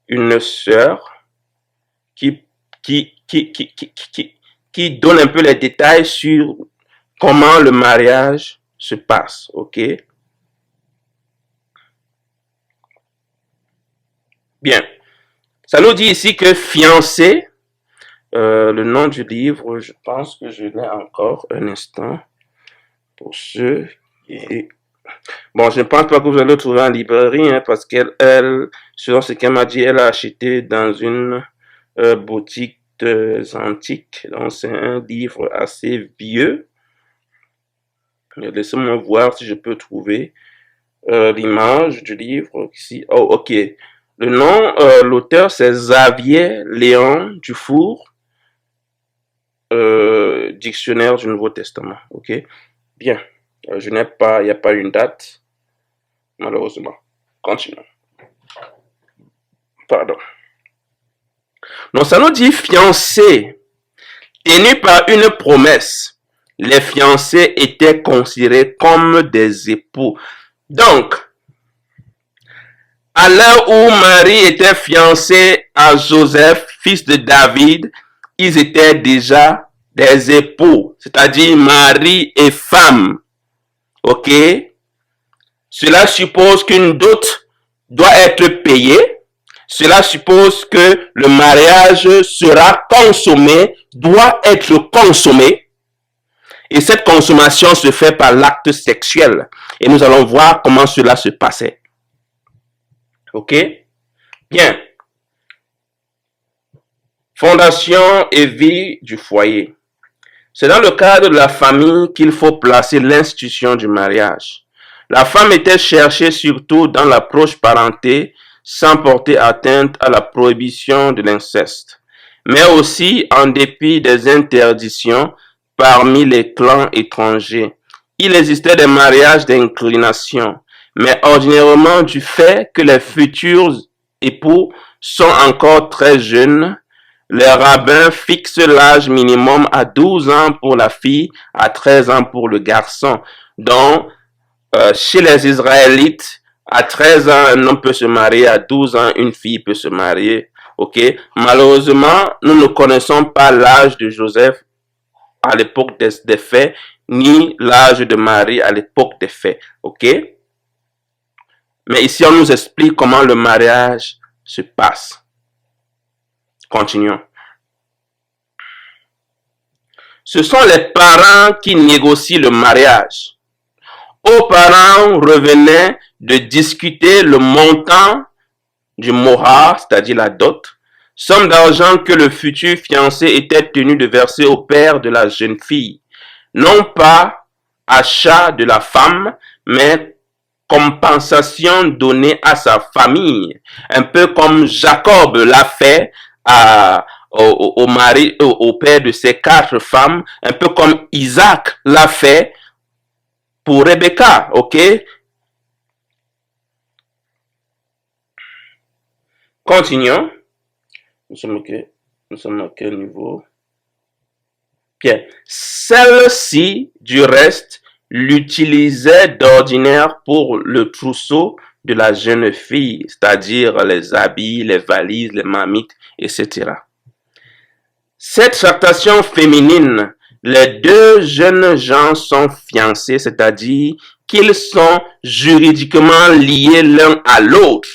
une sœur qui donne un peu les détails sur comment le mariage se passe, ok? Bien. Ça nous dit ici que fiancé, le nom du livre, je pense que je l'ai encore un instant pour ceux qui... Bon, je ne pense pas que vous allez le trouver en librairie, hein, parce qu'elle, selon ce qu'elle m'a dit, elle a acheté dans une boutique antiques. Donc, c'est un livre assez vieux. Laissez-moi voir si je peux trouver l'image du livre ici. Oh, ok. Le nom, l'auteur, c'est Xavier Léon Dufour, Dictionnaire du Nouveau Testament. Ok. Bien. Je n'ai pas, il n'y a pas une date, malheureusement. Continuons. Pardon. Donc, ça nous dit fiancé, tenu par une promesse. Les fiancés étaient considérés comme des époux. Donc, à l'heure où Marie était fiancée à Joseph, fils de David, ils étaient déjà des époux, c'est-à-dire mari et femme. Ok? Cela suppose qu'une dot doit être payée. Cela suppose que le mariage sera consommé, doit être consommé. Et cette consommation se fait par l'acte sexuel. Et nous allons voir comment cela se passait. Ok? Bien. Fondation et vie du foyer. C'est dans le cadre de la famille qu'il faut placer l'institution du mariage. La femme était cherchée surtout dans la proche parenté sans porter atteinte à la prohibition de l'inceste, mais aussi en dépit des interdictions parmi les clans étrangers. Il existait des mariages d'inclination, mais ordinairement du fait que les futurs époux sont encore très jeunes, les rabbins fixent l'âge minimum à 12 ans pour la fille, à 13 ans pour le garçon. Donc, chez les Israélites, à 13 ans, un homme peut se marier, à 12 ans, une fille peut se marier. Ok? Malheureusement, nous ne connaissons pas l'âge de Joseph à l'époque des faits, ni l'âge de Marie à l'époque des faits. Ok? Mais ici, on nous explique comment le mariage se passe. Continuons. Ce sont les parents qui négocient le mariage. parents revenaient de discuter le montant du mohar, c'est-à-dire la dot, somme d'argent que le futur fiancé était tenu de verser au père de la jeune fille. Non pas achat de la femme, mais compensation donnée à sa famille. Un peu comme Jacob l'a fait au père de ses 4 femmes, un peu comme Isaac l'a fait pour Rebecca, ok? Continuons. Nous sommes à quel niveau? Bien. Celle-ci, du reste, l'utilisait d'ordinaire pour le trousseau de la jeune fille, c'est-à-dire les habits, les valises, les marmites, etc. Cette tractation féminine, les 2 jeunes gens sont fiancés, c'est-à-dire qu'ils sont juridiquement liés l'un à l'autre.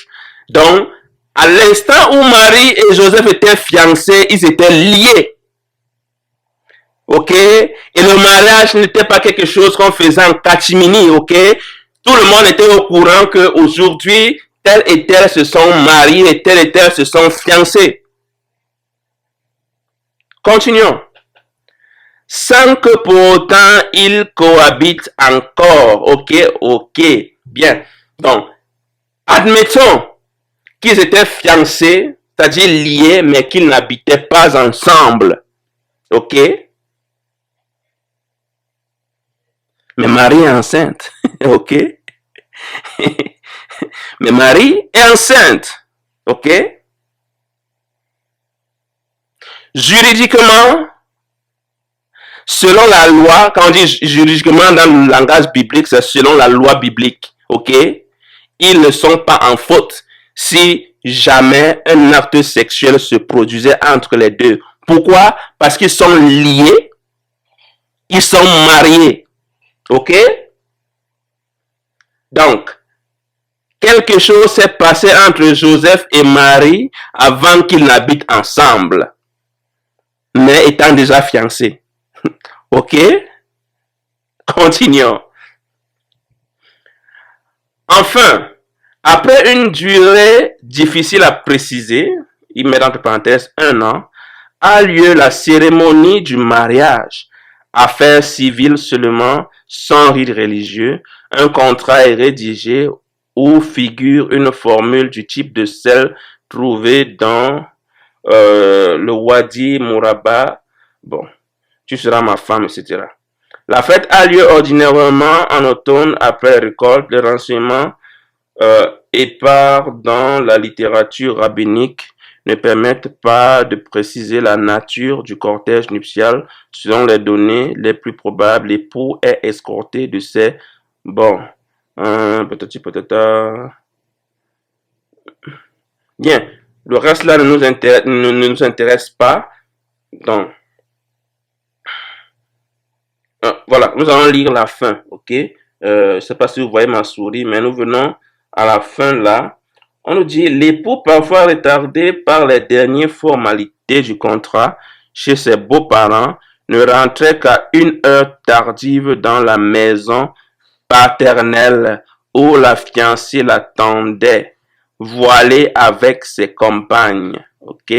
Donc, à l'instant où Marie et Joseph étaient fiancés, ils étaient liés. Ok? Et le mariage n'était pas quelque chose qu'on faisait en catimini, ok? Tout le monde était au courant qu'aujourd'hui, tel et tel se sont mariés et tel se sont fiancés. Continuons. Sans que pour autant ils cohabitent encore. Ok. Bien. Donc, admettons qu'ils étaient fiancés, c'est-à-dire liés, mais qu'ils n'habitaient pas ensemble. Ok? Mais Marie est enceinte. Ok? Mais Marie est enceinte. Ok? Juridiquement, selon la loi, quand on dit juridiquement dans le langage biblique, c'est selon la loi biblique. Ok? Ils ne sont pas en faute si jamais un acte sexuel se produisait entre les deux. Pourquoi? Parce qu'ils sont liés, ils sont mariés. Ok? Donc, quelque chose s'est passé entre Joseph et Marie avant qu'ils n'habitent ensemble, mais étant déjà fiancés. Ok? Continuons. Enfin, après une durée difficile à préciser, il met entre parenthèses 1 an, a lieu la cérémonie du mariage. Affaire civile seulement, sans rite religieux. Un contrat est rédigé où figure une formule du type de celle trouvée dans le Wadi Mouraba. Bon, tu seras ma femme, etc. La fête a lieu ordinairement en automne après récolte. Les renseignements épars dans la littérature rabbinique ne permettent pas de préciser la nature du cortège nuptial. Selon les données les plus probables, l'époux est escorté de ses... Bon, peut-être... Bien, le reste là ne nous intéresse pas. Donc, voilà, nous allons lire la fin, ok? Je ne sais pas si vous voyez ma souris, mais nous venons à la fin là. On nous dit, l'époux parfois retardé par les dernières formalités du contrat chez ses beaux-parents ne rentrait qu'à 1 heure tardive dans la maison paternelle où la fiancée l'attendait, voilée avec ses compagnes. Ok?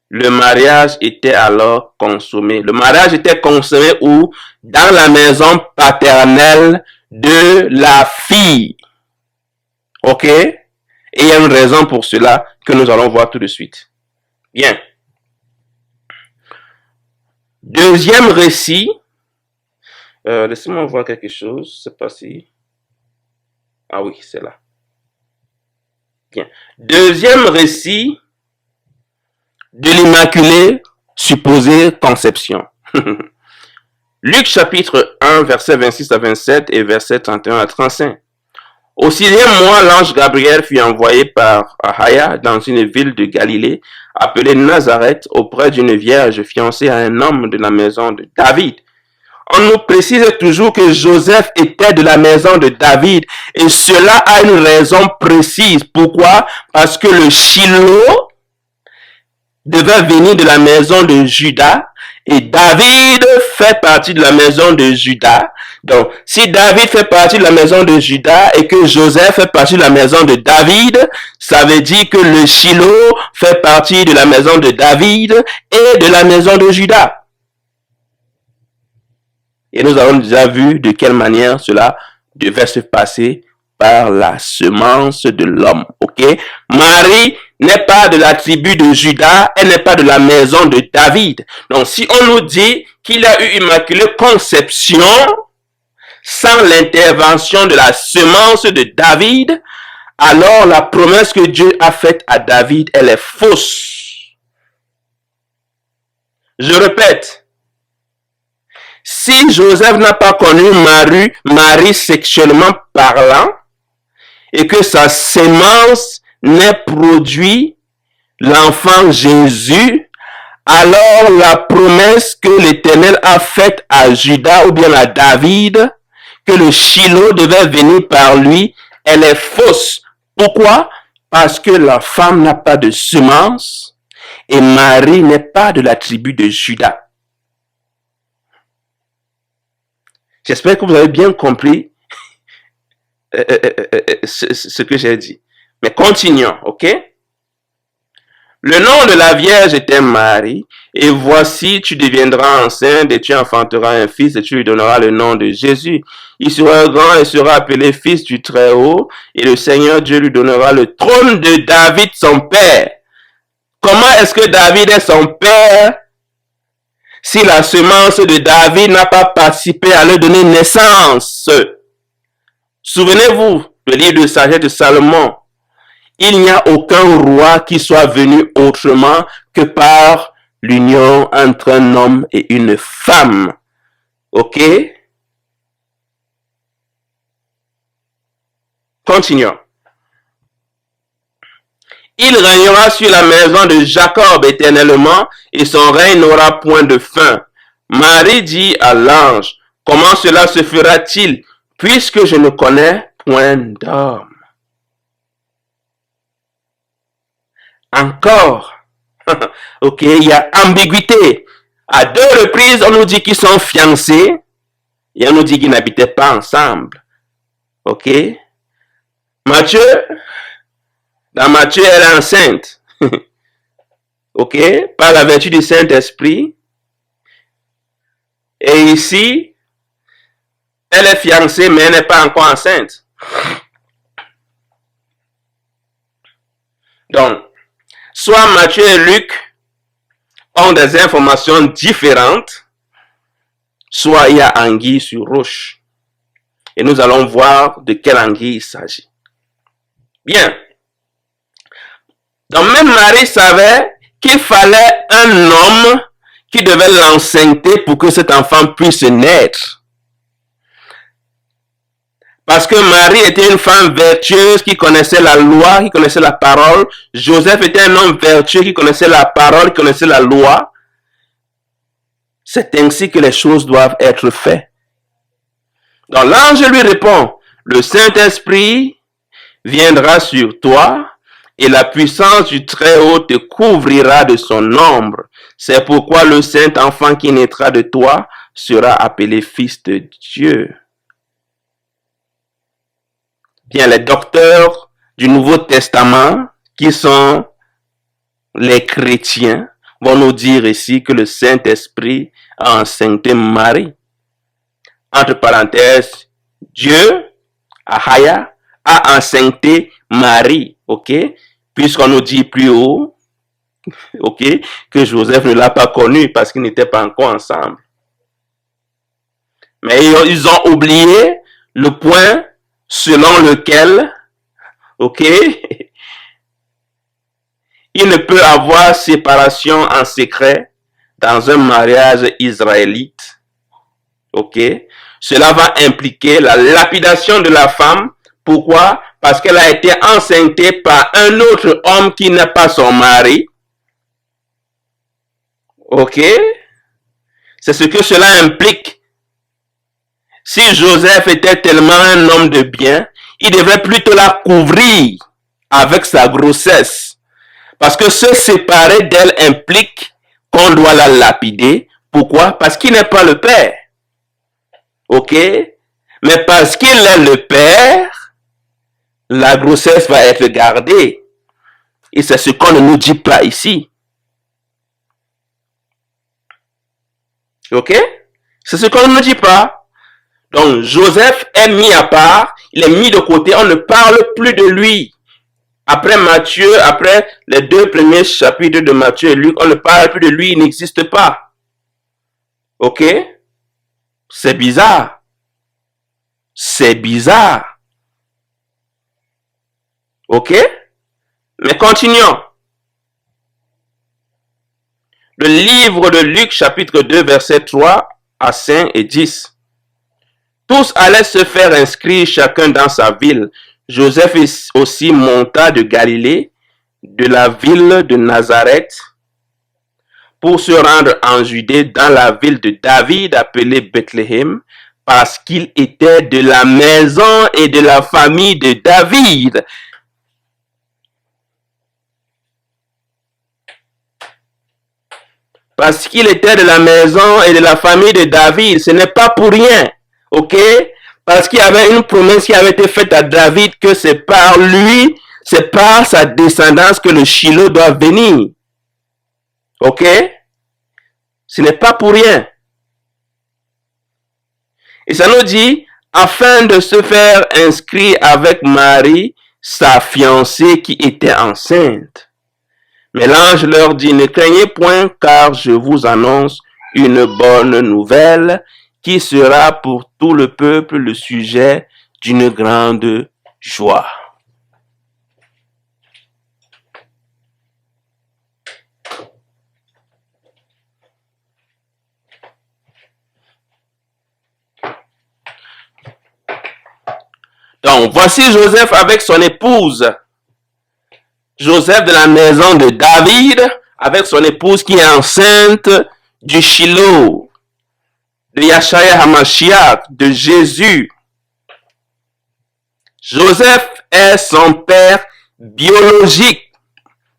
Le mariage était alors consommé. Le mariage était consommé où? Dans la maison paternelle de la fille. Ok? Et il y a une raison pour cela que nous allons voir tout de suite. Bien. Deuxième récit. Laissez-moi voir quelque chose. Je ne sais pas si... Ah oui, c'est là. Bien. Deuxième récit de l'Immaculée supposée conception. Luc chapitre 1, versets 26 à 27 et versets 31 à 35. Au 6e mois, l'ange Gabriel fut envoyé par Ahaya dans une ville de Galilée, appelée Nazareth, auprès d'une vierge fiancée à un homme de la maison de David. On nous précise toujours que Joseph était de la maison de David, et cela a une raison précise. Pourquoi? Parce que le Shiloh devait venir de la maison de Juda, et David fait partie de la maison de Juda. Donc, si David fait partie de la maison de Juda et que Joseph fait partie de la maison de David, ça veut dire que le Shiloh fait partie de la maison de David et de la maison de Juda. Et nous avons déjà vu de quelle manière cela devait se passer par la semence de l'homme. Ok? Marie n'est pas de la tribu de Juda, elle n'est pas de la maison de David. Donc, si on nous dit qu'il a eu immaculée conception, sans l'intervention de la semence de David, alors la promesse que Dieu a faite à David, elle est fausse. Je répète, si Joseph n'a pas connu Marie sexuellement parlant, et que sa semence n'ait produit l'enfant Jésus, alors la promesse que l'Éternel a faite à Juda ou bien à David, que le Shiloh devait venir par lui, elle est fausse. Pourquoi? Parce que la femme n'a pas de semence et Marie n'est pas de la tribu de Juda. J'espère que vous avez bien compris ce que j'ai dit. Mais continuons, ok? Le nom de la Vierge était Marie, et voici, tu deviendras enceinte, et tu enfanteras un fils, et tu lui donneras le nom de Jésus. Il sera grand et sera appelé fils du Très-Haut, et le Seigneur Dieu lui donnera le trône de David, son père. Comment est-ce que David est son père si la semence de David n'a pas participé à lui donner naissance? Souvenez-vous, le livre de sagesse de Salomon. Il n'y a aucun roi qui soit venu autrement que par l'union entre un homme et une femme. Ok? Continuons. Il régnera sur la maison de Jacob éternellement et son règne n'aura point de fin. Marie dit à l'ange, comment cela se fera-t-il puisque je ne connais point d'homme? Encore, ok, il y a ambiguïté. À deux reprises, on nous dit qu'ils sont fiancés et on nous dit qu'ils n'habitaient pas ensemble. Ok? Dans Matthieu, elle est enceinte. Ok? Par la vertu du Saint-Esprit. Et ici, elle est fiancée, mais elle n'est pas encore enceinte. Donc, soit Matthieu et Luc ont des informations différentes, soit il y a anguille sur roche. Et nous allons voir de quelle anguille il s'agit. Bien. Donc même Marie savait qu'il fallait un homme qui devait l'enceinte pour que cet enfant puisse naître. Parce que Marie était une femme vertueuse qui connaissait la loi, qui connaissait la parole. Joseph était un homme vertueux qui connaissait la parole, qui connaissait la loi. C'est ainsi que les choses doivent être faites. Donc l'ange lui répond, le Saint-Esprit viendra sur toi et la puissance du Très-Haut te couvrira de son ombre. C'est pourquoi le Saint-Enfant qui naîtra de toi sera appelé Fils de Dieu. Bien, les docteurs du Nouveau Testament, qui sont les chrétiens, vont nous dire ici que le Saint-Esprit a enceinté Marie. Entre parenthèses, Dieu, Ahaya, a enceinté Marie, ok? Puisqu'on nous dit plus haut, ok, que Joseph ne l'a pas connu parce qu'ils n'étaient pas encore ensemble. Mais ils ont oublié le point selon lequel, ok, il ne peut avoir séparation en secret dans un mariage israélite, ok. Cela va impliquer la lapidation de la femme. Pourquoi? Parce qu'elle a été enceintée par un autre homme qui n'est pas son mari. Ok? C'est ce que cela implique. Si Joseph était tellement un homme de bien, il devrait plutôt la couvrir avec sa grossesse. Parce que se séparer d'elle implique qu'on doit la lapider. Pourquoi? Parce qu'il n'est pas le père. Ok? Mais parce qu'il est le père, la grossesse va être gardée. Et c'est ce qu'on ne nous dit pas ici. Ok? C'est ce qu'on ne nous dit pas. Donc, Joseph est mis à part, il est mis de côté, on ne parle plus de lui. Après Matthieu, après les 2 premiers chapitres de Matthieu et Luc, on ne parle plus de lui, il n'existe pas. Ok? C'est bizarre. C'est bizarre. Ok? Mais continuons. Le livre de Luc, chapitre 2, versets 3 à 5 et 10. Tous allaient se faire inscrire chacun dans sa ville. Joseph aussi monta de Galilée, de la ville de Nazareth, pour se rendre en Judée dans la ville de David appelée Bethléem, parce qu'il était de la maison et de la famille de David. Parce qu'il était de la maison et de la famille de David. Ce n'est pas pour rien. Ok? Parce qu'il y avait une promesse qui avait été faite à David que c'est par lui, c'est par sa descendance que le Shiloh doit venir. Ok? Ce n'est pas pour rien. Et ça nous dit, afin de se faire inscrire avec Marie, sa fiancée qui était enceinte. Mais l'ange leur dit, ne craignez point, car je vous annonce une bonne nouvelle qui sera pour tout le peuple le sujet d'une grande joie. Donc, voici Joseph avec son épouse. Joseph de la maison de David, avec son épouse qui est enceinte du Shiloh, de Yahshua HaMashiach, de Jésus. Joseph est son père biologique,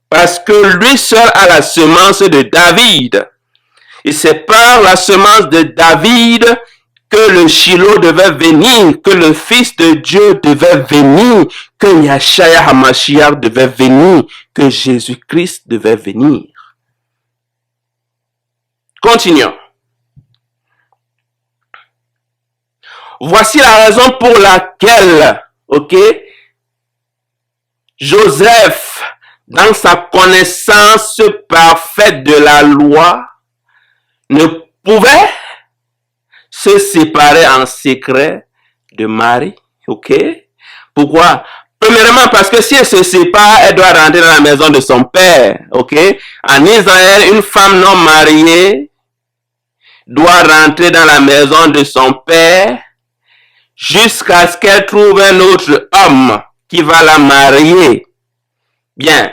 parce que lui seul a la semence de David. Et c'est par la semence de David que le Shiloh devait venir, que le Fils de Dieu devait venir, que Yahshua HaMashiach devait venir, que Jésus-Christ devait venir. Continuons. Voici la raison pour laquelle, ok, Joseph, dans sa connaissance parfaite de la loi, ne pouvait se séparer en secret de Marie, ok? Pourquoi? Premièrement, parce que si elle se sépare, elle doit rentrer dans la maison de son père, ok? En Israël, une femme non mariée doit rentrer dans la maison de son père jusqu'à ce qu'elle trouve un autre homme qui va la marier. Bien.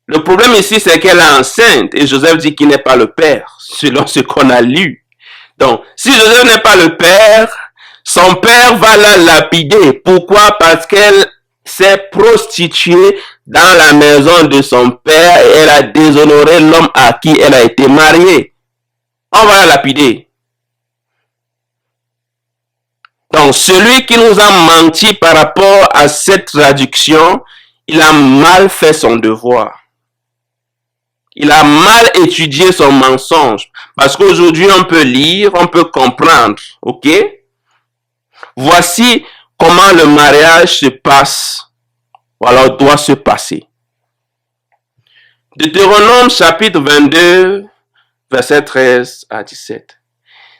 Le problème ici, c'est qu'elle est enceinte et Joseph dit qu'il n'est pas le père, selon ce qu'on a lu. Donc, si Joseph n'est pas le père, son père va la lapider. Pourquoi? Parce qu'elle s'est prostituée dans la maison de son père et elle a déshonoré l'homme à qui elle a été mariée. On va la lapider. Donc, celui qui nous a menti par rapport à cette traduction, il a mal fait son devoir. Il a mal étudié son mensonge. Parce qu'aujourd'hui, on peut lire, on peut comprendre. Ok? Voici comment le mariage se passe. Ou alors doit se passer. Deutéronome chapitre 22, verset 13 à 17.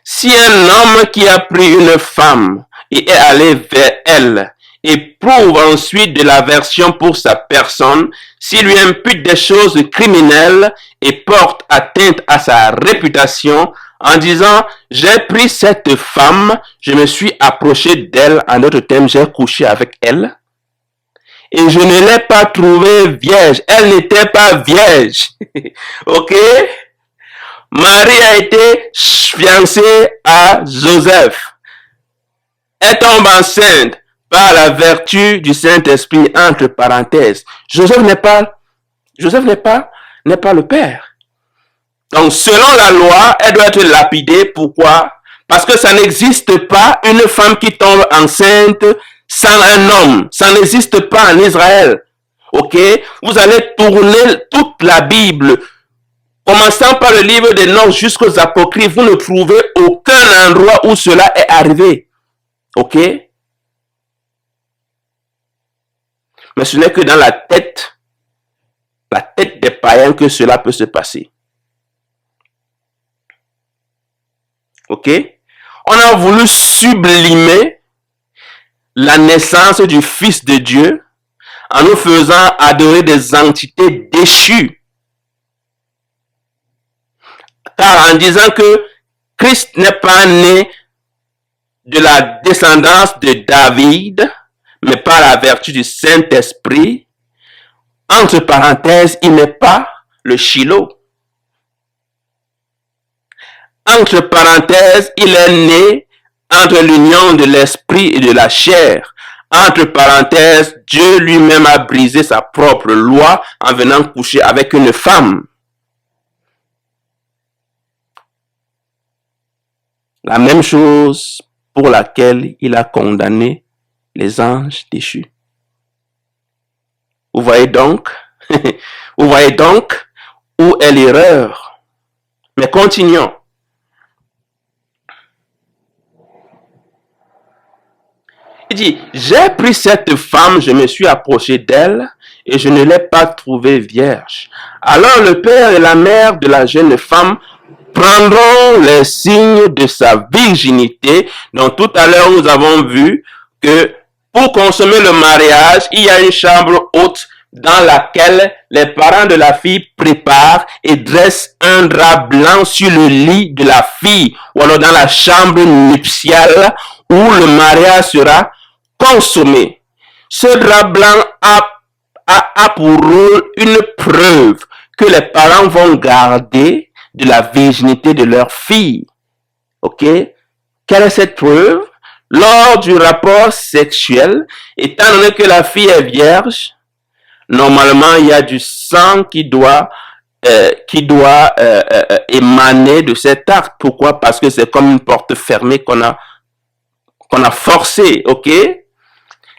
Si un homme qui a pris une femme et est allé vers elle, éprouve ensuite de l'aversion pour sa personne, s'il lui impute des choses criminelles et porte atteinte à sa réputation en disant « J'ai pris cette femme, je me suis approché d'elle, en d'autres termes, j'ai couché avec elle, et je ne l'ai pas trouvée vierge. Elle n'était pas vierge. » Ok? Marie a été fiancée à Joseph. Elle tombe enceinte par la vertu du Saint-Esprit, entre parenthèses. Joseph n'est pas le père. Donc, selon la loi, elle doit être lapidée. Pourquoi? Parce que ça n'existe pas une femme qui tombe enceinte sans un homme. Ça n'existe pas en Israël. Ok? Vous allez tourner toute la Bible, commençant par le livre des Noms jusqu'aux Apocryphes. Vous ne trouvez aucun endroit où cela est arrivé. Ok? Mais ce n'est que dans la tête des païens que cela peut se passer. Ok? On a voulu sublimer la naissance du Fils de Dieu en nous faisant adorer des entités déchues. Car en disant que Christ n'est pas né de la descendance de David, mais par la vertu du Saint-Esprit, entre parenthèses, il n'est pas le Shiloh. Entre parenthèses, il est né entre l'union de l'esprit et de la chair. Entre parenthèses, Dieu lui-même a brisé sa propre loi en venant coucher avec une femme. La même chose pour laquelle il a condamné les anges déchus. Vous voyez donc, vous voyez donc où est l'erreur. Mais continuons. Il dit, j'ai pris cette femme, je me suis approché d'elle et je ne l'ai pas trouvée vierge. Alors le père et la mère de la jeune femme prendront les signes de sa virginité. Donc tout à l'heure, nous avons vu que pour consommer le mariage, il y a une chambre haute dans laquelle les parents de la fille préparent et dressent un drap blanc sur le lit de la fille, ou alors dans la chambre nuptiale où le mariage sera consommé. Ce drap blanc a pour rôle une preuve que les parents vont garder de la virginité de leur fille. Ok? Quelle est cette preuve? Lors du rapport sexuel, étant donné que la fille est vierge, normalement, il y a du sang qui doit émaner de cet acte. Pourquoi? Parce que c'est comme une porte fermée qu'on a forcée, ok?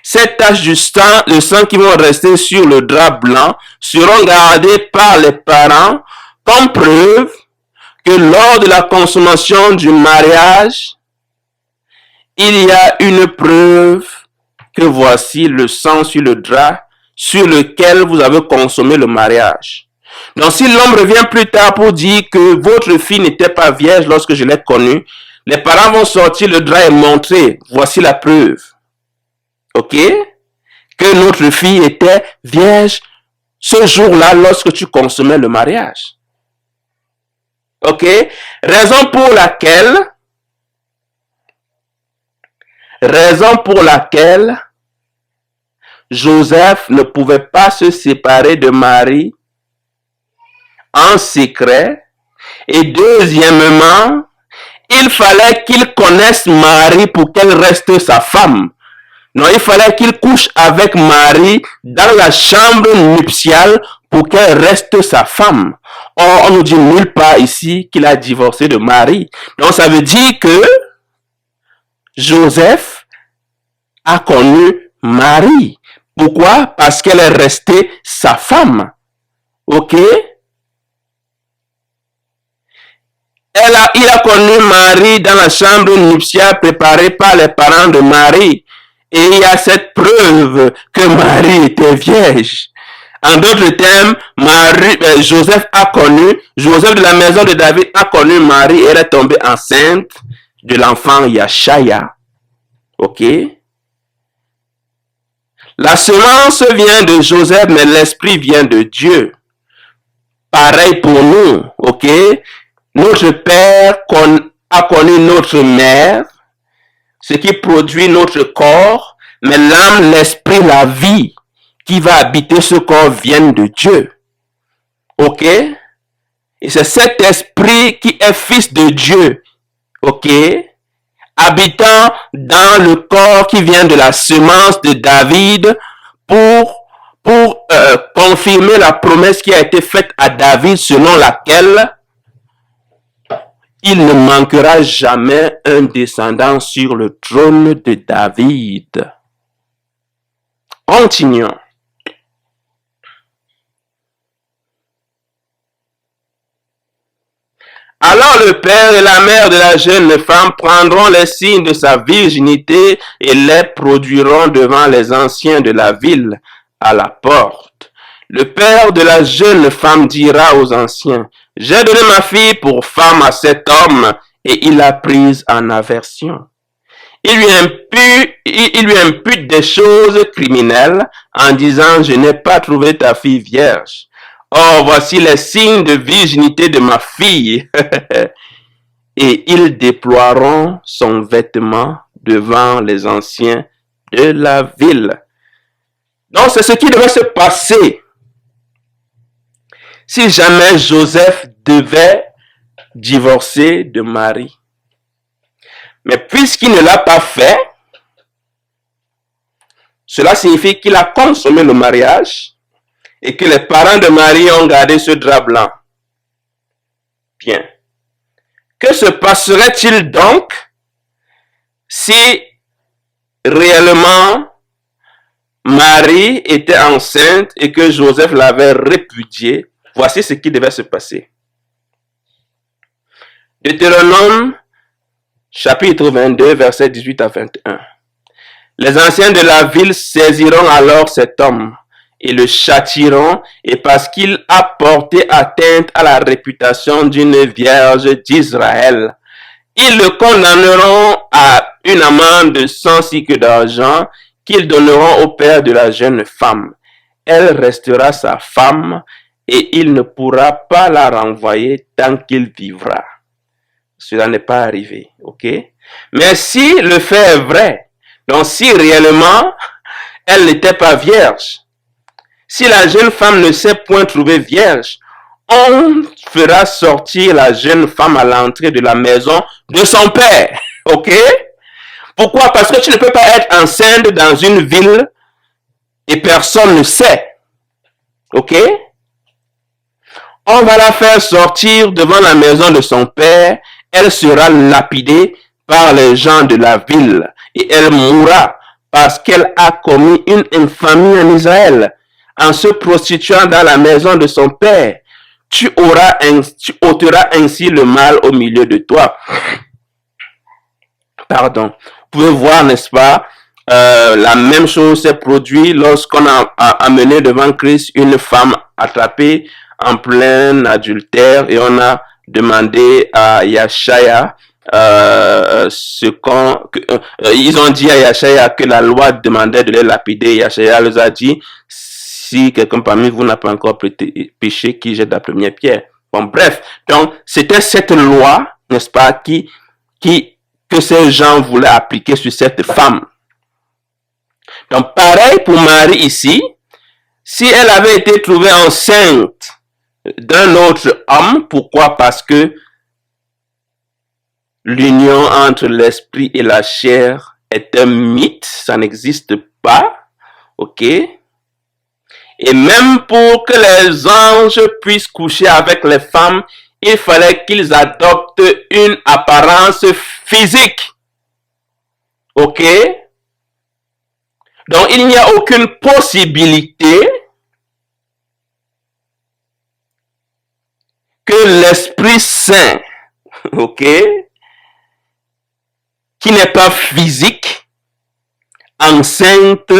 Cette tache du sang, le sang qui vont rester sur le drap blanc, seront gardés par les parents comme preuve que lors de la consommation du mariage, il y a une preuve que voici le sang sur le drap sur lequel vous avez consommé le mariage. Donc, si l'homme revient plus tard pour dire que votre fille n'était pas vierge lorsque je l'ai connue, les parents vont sortir le drap et montrer, voici la preuve. Ok? Que notre fille était vierge ce jour-là lorsque tu consommais le mariage. Ok? Raison pour laquelle Joseph ne pouvait pas se séparer de Marie en secret. Et deuxièmement, il fallait qu'il connaisse Marie pour qu'elle reste sa femme. Non, il fallait qu'il couche avec Marie dans la chambre nuptiale pour qu'elle reste sa femme. Or, on nous dit nulle part ici qu'il a divorcé de Marie. Donc, ça veut dire que Joseph a connu Marie. Pourquoi? Parce qu'elle est restée sa femme. Ok? Il a connu Marie dans la chambre nuptiale préparée par les parents de Marie. Et il y a cette preuve que Marie était vierge. En d'autres termes, Joseph de la maison de David a connu Marie et elle est tombée enceinte de l'enfant Yashaya. Ok? La semence vient de Joseph, mais l'esprit vient de Dieu. Pareil pour nous, ok? Notre père a connu notre mère, ce qui produit notre corps, mais l'âme, l'esprit, la vie qui va habiter ce corps viennent de Dieu. Ok? Et c'est cet esprit qui est fils de Dieu. Ok? Habitant dans le corps qui vient de la semence de David pour confirmer la promesse qui a été faite à David selon laquelle il ne manquera jamais un descendant sur le trône de David. Continuons. Alors le père et la mère de la jeune femme prendront les signes de sa virginité et les produiront devant les anciens de la ville à la porte. Le père de la jeune femme dira aux anciens, « J'ai donné ma fille pour femme à cet homme, et il l'a prise en aversion. » Il lui impute des choses criminelles en disant, « Je n'ai pas trouvé ta fille vierge. » Or, voici les signes de virginité de ma fille. Et ils déploieront son vêtement devant les anciens de la ville. Donc, c'est ce qui devait se passer si jamais Joseph devait divorcer de Marie. Mais puisqu'il ne l'a pas fait, cela signifie qu'il a consommé le mariage et que les parents de Marie ont gardé ce drap blanc. Bien. Que se passerait-il donc si réellement Marie était enceinte et que Joseph l'avait répudiée? Voici ce qui devait se passer. Deutéronome chapitre 22, versets 18 à 21. Les anciens de la ville saisiront alors cet homme et le châtieront, et parce qu'il a porté atteinte à la réputation d'une vierge d'Israël, ils le condamneront à une amende de 100 cycles d'argent qu'ils donneront au père de la jeune femme. Elle restera sa femme et il ne pourra pas la renvoyer tant qu'il vivra. Cela n'est pas arrivé, ok? Mais si le fait est vrai, donc si réellement elle n'était pas vierge, si la jeune femme ne s'est point trouvée vierge, on fera sortir la jeune femme à l'entrée de la maison de son père. Ok? Pourquoi? Parce que tu ne peux pas être enceinte dans une ville et personne ne sait. Ok? On va la faire sortir devant la maison de son père. Elle sera lapidée par les gens de la ville et elle mourra parce qu'elle a commis une infamie en Israël. En se prostituant dans la maison de son père, tu ôteras ainsi le mal au milieu de toi. Pardon. Vous pouvez voir, n'est-ce pas, la même chose s'est produite lorsqu'on a amené devant Christ une femme attrapée en plein adultère et on a demandé à Yeshaya ils ont dit à Yeshaya que la loi demandait de les lapider. Yeshaya leur a dit, si quelqu'un parmi vous n'a pas encore péché, qui jette la première pierre. Bon, bref. Donc, c'était cette loi, n'est-ce pas, que ces gens voulaient appliquer sur cette femme. Donc, pareil pour Marie ici. Si elle avait été trouvée enceinte d'un autre homme, pourquoi? Parce que l'union entre l'esprit et la chair est un mythe, ça n'existe pas. Ok? Et même pour que les anges puissent coucher avec les femmes, il fallait qu'ils adoptent une apparence physique. Ok? Donc, il n'y a aucune possibilité que l'Esprit Saint, ok, qui n'est pas physique, enceinte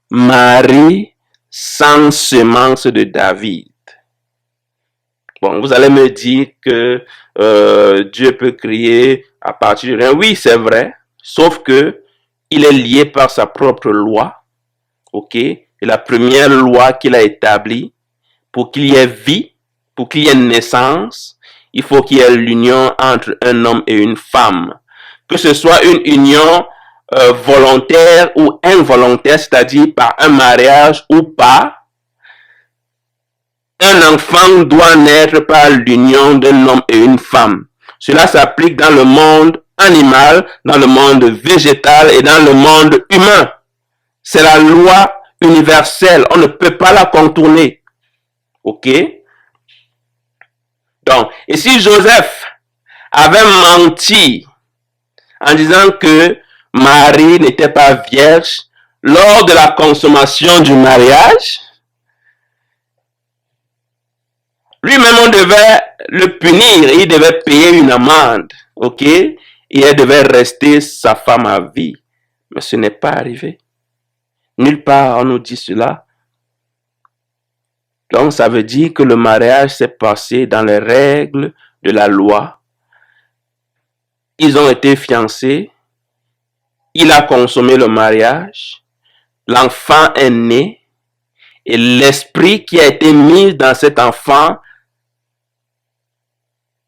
Marie sans semence de David. Bon, vous allez me dire que Dieu peut créer à partir de rien. Oui, c'est vrai, sauf que il est lié par sa propre loi, ok? Et la première loi qu'il a établie, pour qu'il y ait vie, pour qu'il y ait naissance, il faut qu'il y ait l'union entre un homme et une femme. Que ce soit une union volontaire ou involontaire, c'est-à-dire par un mariage ou pas, un enfant doit naître par l'union d'un homme et une femme. Cela s'applique dans le monde animal, dans le monde végétal et dans le monde humain. C'est la loi universelle. On ne peut pas la contourner. Ok? Donc, et si Joseph avait menti en disant que Marie n'était pas vierge lors de la consommation du mariage, lui-même on devait le punir, il devait payer une amende, ok? Et elle devait rester sa femme à vie. Mais ce n'est pas arrivé. Nulle part on nous dit cela. Donc ça veut dire que le mariage s'est passé dans les règles de la loi. Ils ont été fiancés. Il a consommé le mariage. L'enfant est né. Et l'esprit qui a été mis dans cet enfant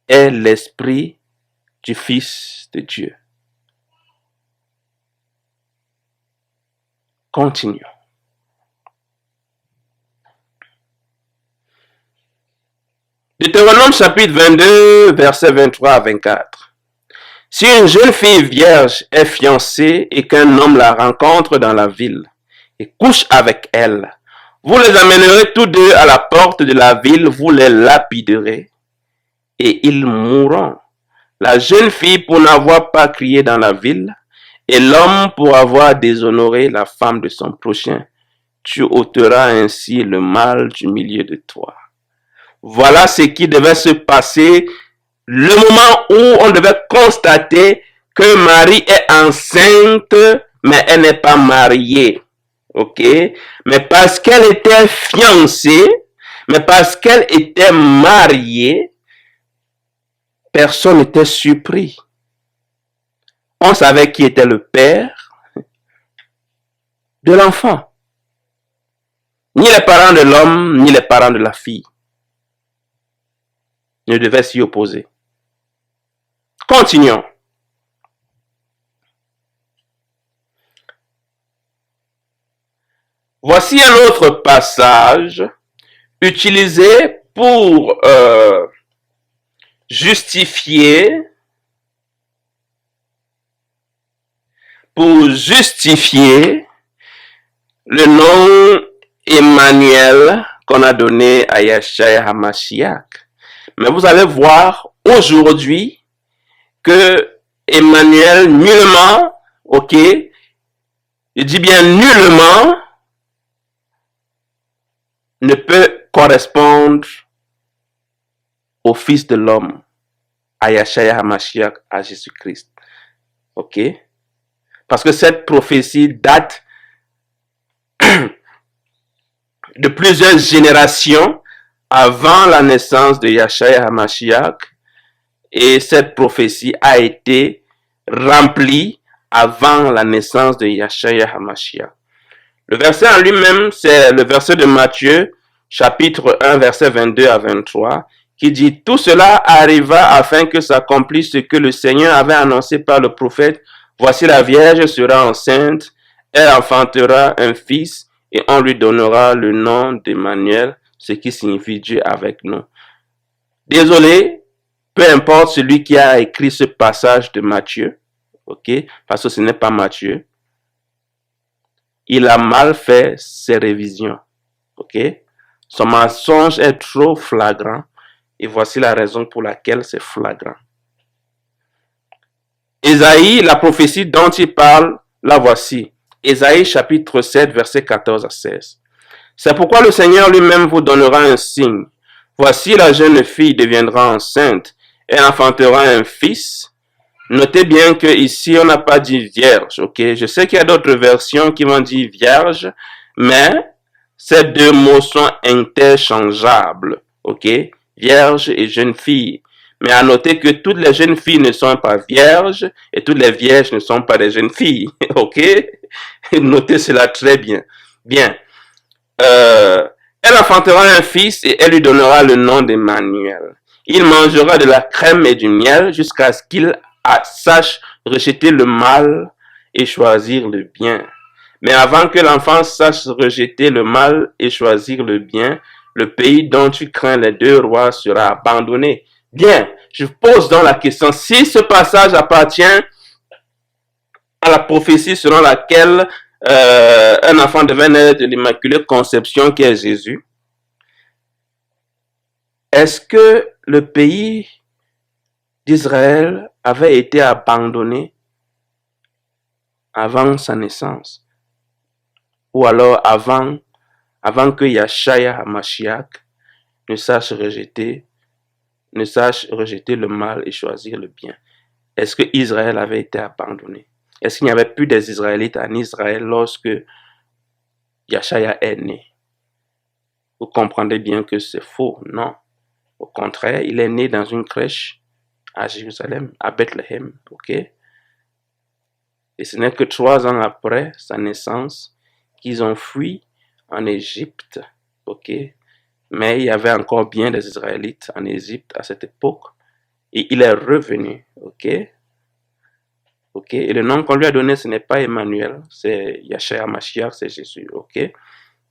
est l'esprit du Fils de Dieu. Continuons. Deutéronome chapitre 22, versets 23 à 24. Si une jeune fille vierge est fiancée et qu'un homme la rencontre dans la ville et couche avec elle, vous les amènerez tous deux à la porte de la ville, vous les lapiderez et ils mourront. La jeune fille pour n'avoir pas crié dans la ville et l'homme pour avoir déshonoré la femme de son prochain. Tu ôteras ainsi le mal du milieu de toi. Voilà ce qui devait se passer le moment où on devait constater que Marie est enceinte, mais elle n'est pas mariée. Ok? Mais parce qu'elle était fiancée, mais parce qu'elle était mariée, personne n'était surpris. On savait qui était le père de l'enfant. Ni les parents de l'homme, ni les parents de la fille ne devaient s'y opposer. Continuons. Voici un autre passage utilisé pour justifier le nom Emmanuel qu'on a donné à Yeshua HaMashiach. Mais vous allez voir aujourd'hui que Emmanuel nullement, ok, je dis bien nullement, ne peut correspondre au Fils de l'homme, à Yeshua HaMashiach, à Jésus-Christ. Ok? Parce que cette prophétie date de plusieurs générations avant la naissance de Yeshua HaMashiach, et cette prophétie a été remplie avant la naissance de Yeshua HaMashiach. Le verset en lui-même, c'est le verset de Matthieu, chapitre 1, verset 22 à 23, qui dit « Tout cela arriva afin que s'accomplisse ce que le Seigneur avait annoncé par le prophète. Voici la Vierge sera enceinte, elle enfantera un fils, et on lui donnera le nom d'Emmanuel, ce qui signifie Dieu avec nous. » Désolé, peu importe celui qui a écrit ce passage de Matthieu, ok, parce que ce n'est pas Matthieu, il a mal fait ses révisions, ok. Son mensonge est trop flagrant, et voici la raison pour laquelle c'est flagrant. Ésaïe, la prophétie dont il parle, la voici. Ésaïe chapitre 7, versets 14 à 16. C'est pourquoi le Seigneur lui-même vous donnera un signe. Voici la jeune fille deviendra enceinte, elle enfantera un fils. Notez bien que ici on n'a pas dit vierge, ok? Je sais qu'il y a d'autres versions qui vont dire vierge, mais ces deux mots sont interchangeables, ok? Vierge et jeune fille. Mais à noter que toutes les jeunes filles ne sont pas vierges et toutes les vierges ne sont pas des jeunes filles, ok? Notez cela très bien. Bien. Elle enfantera un fils et elle lui donnera le nom d'Emmanuel. Il mangera de la crème et du miel jusqu'à ce qu'il sache rejeter le mal et choisir le bien. Mais avant que l'enfant sache rejeter le mal et choisir le bien, le pays dont tu crains les deux rois sera abandonné. Bien, je pose donc la question, si ce passage appartient à la prophétie selon laquelle un enfant devait naître de l'Immaculée Conception qui est Jésus, est-ce que le pays d'Israël avait été abandonné avant sa naissance, ou alors avant que Yahshua HaMashiach ne sache rejeter le mal et choisir le bien. Est-ce que Israël avait été abandonné? Est-ce qu'il n'y avait plus des Israélites en Israël lorsque Yahshua est né? Vous comprendrez bien que c'est faux, non. Au contraire, il est né dans une crèche à Jérusalem, à Bethléem, ok? Et ce n'est que 3 ans après sa naissance qu'ils ont fui en Égypte, ok? Mais il y avait encore bien des Israélites en Égypte à cette époque. Et il est revenu, ok? Ok? Et le nom qu'on lui a donné, ce n'est pas Emmanuel, c'est Yahshua HaMashiach, c'est Jésus, ok?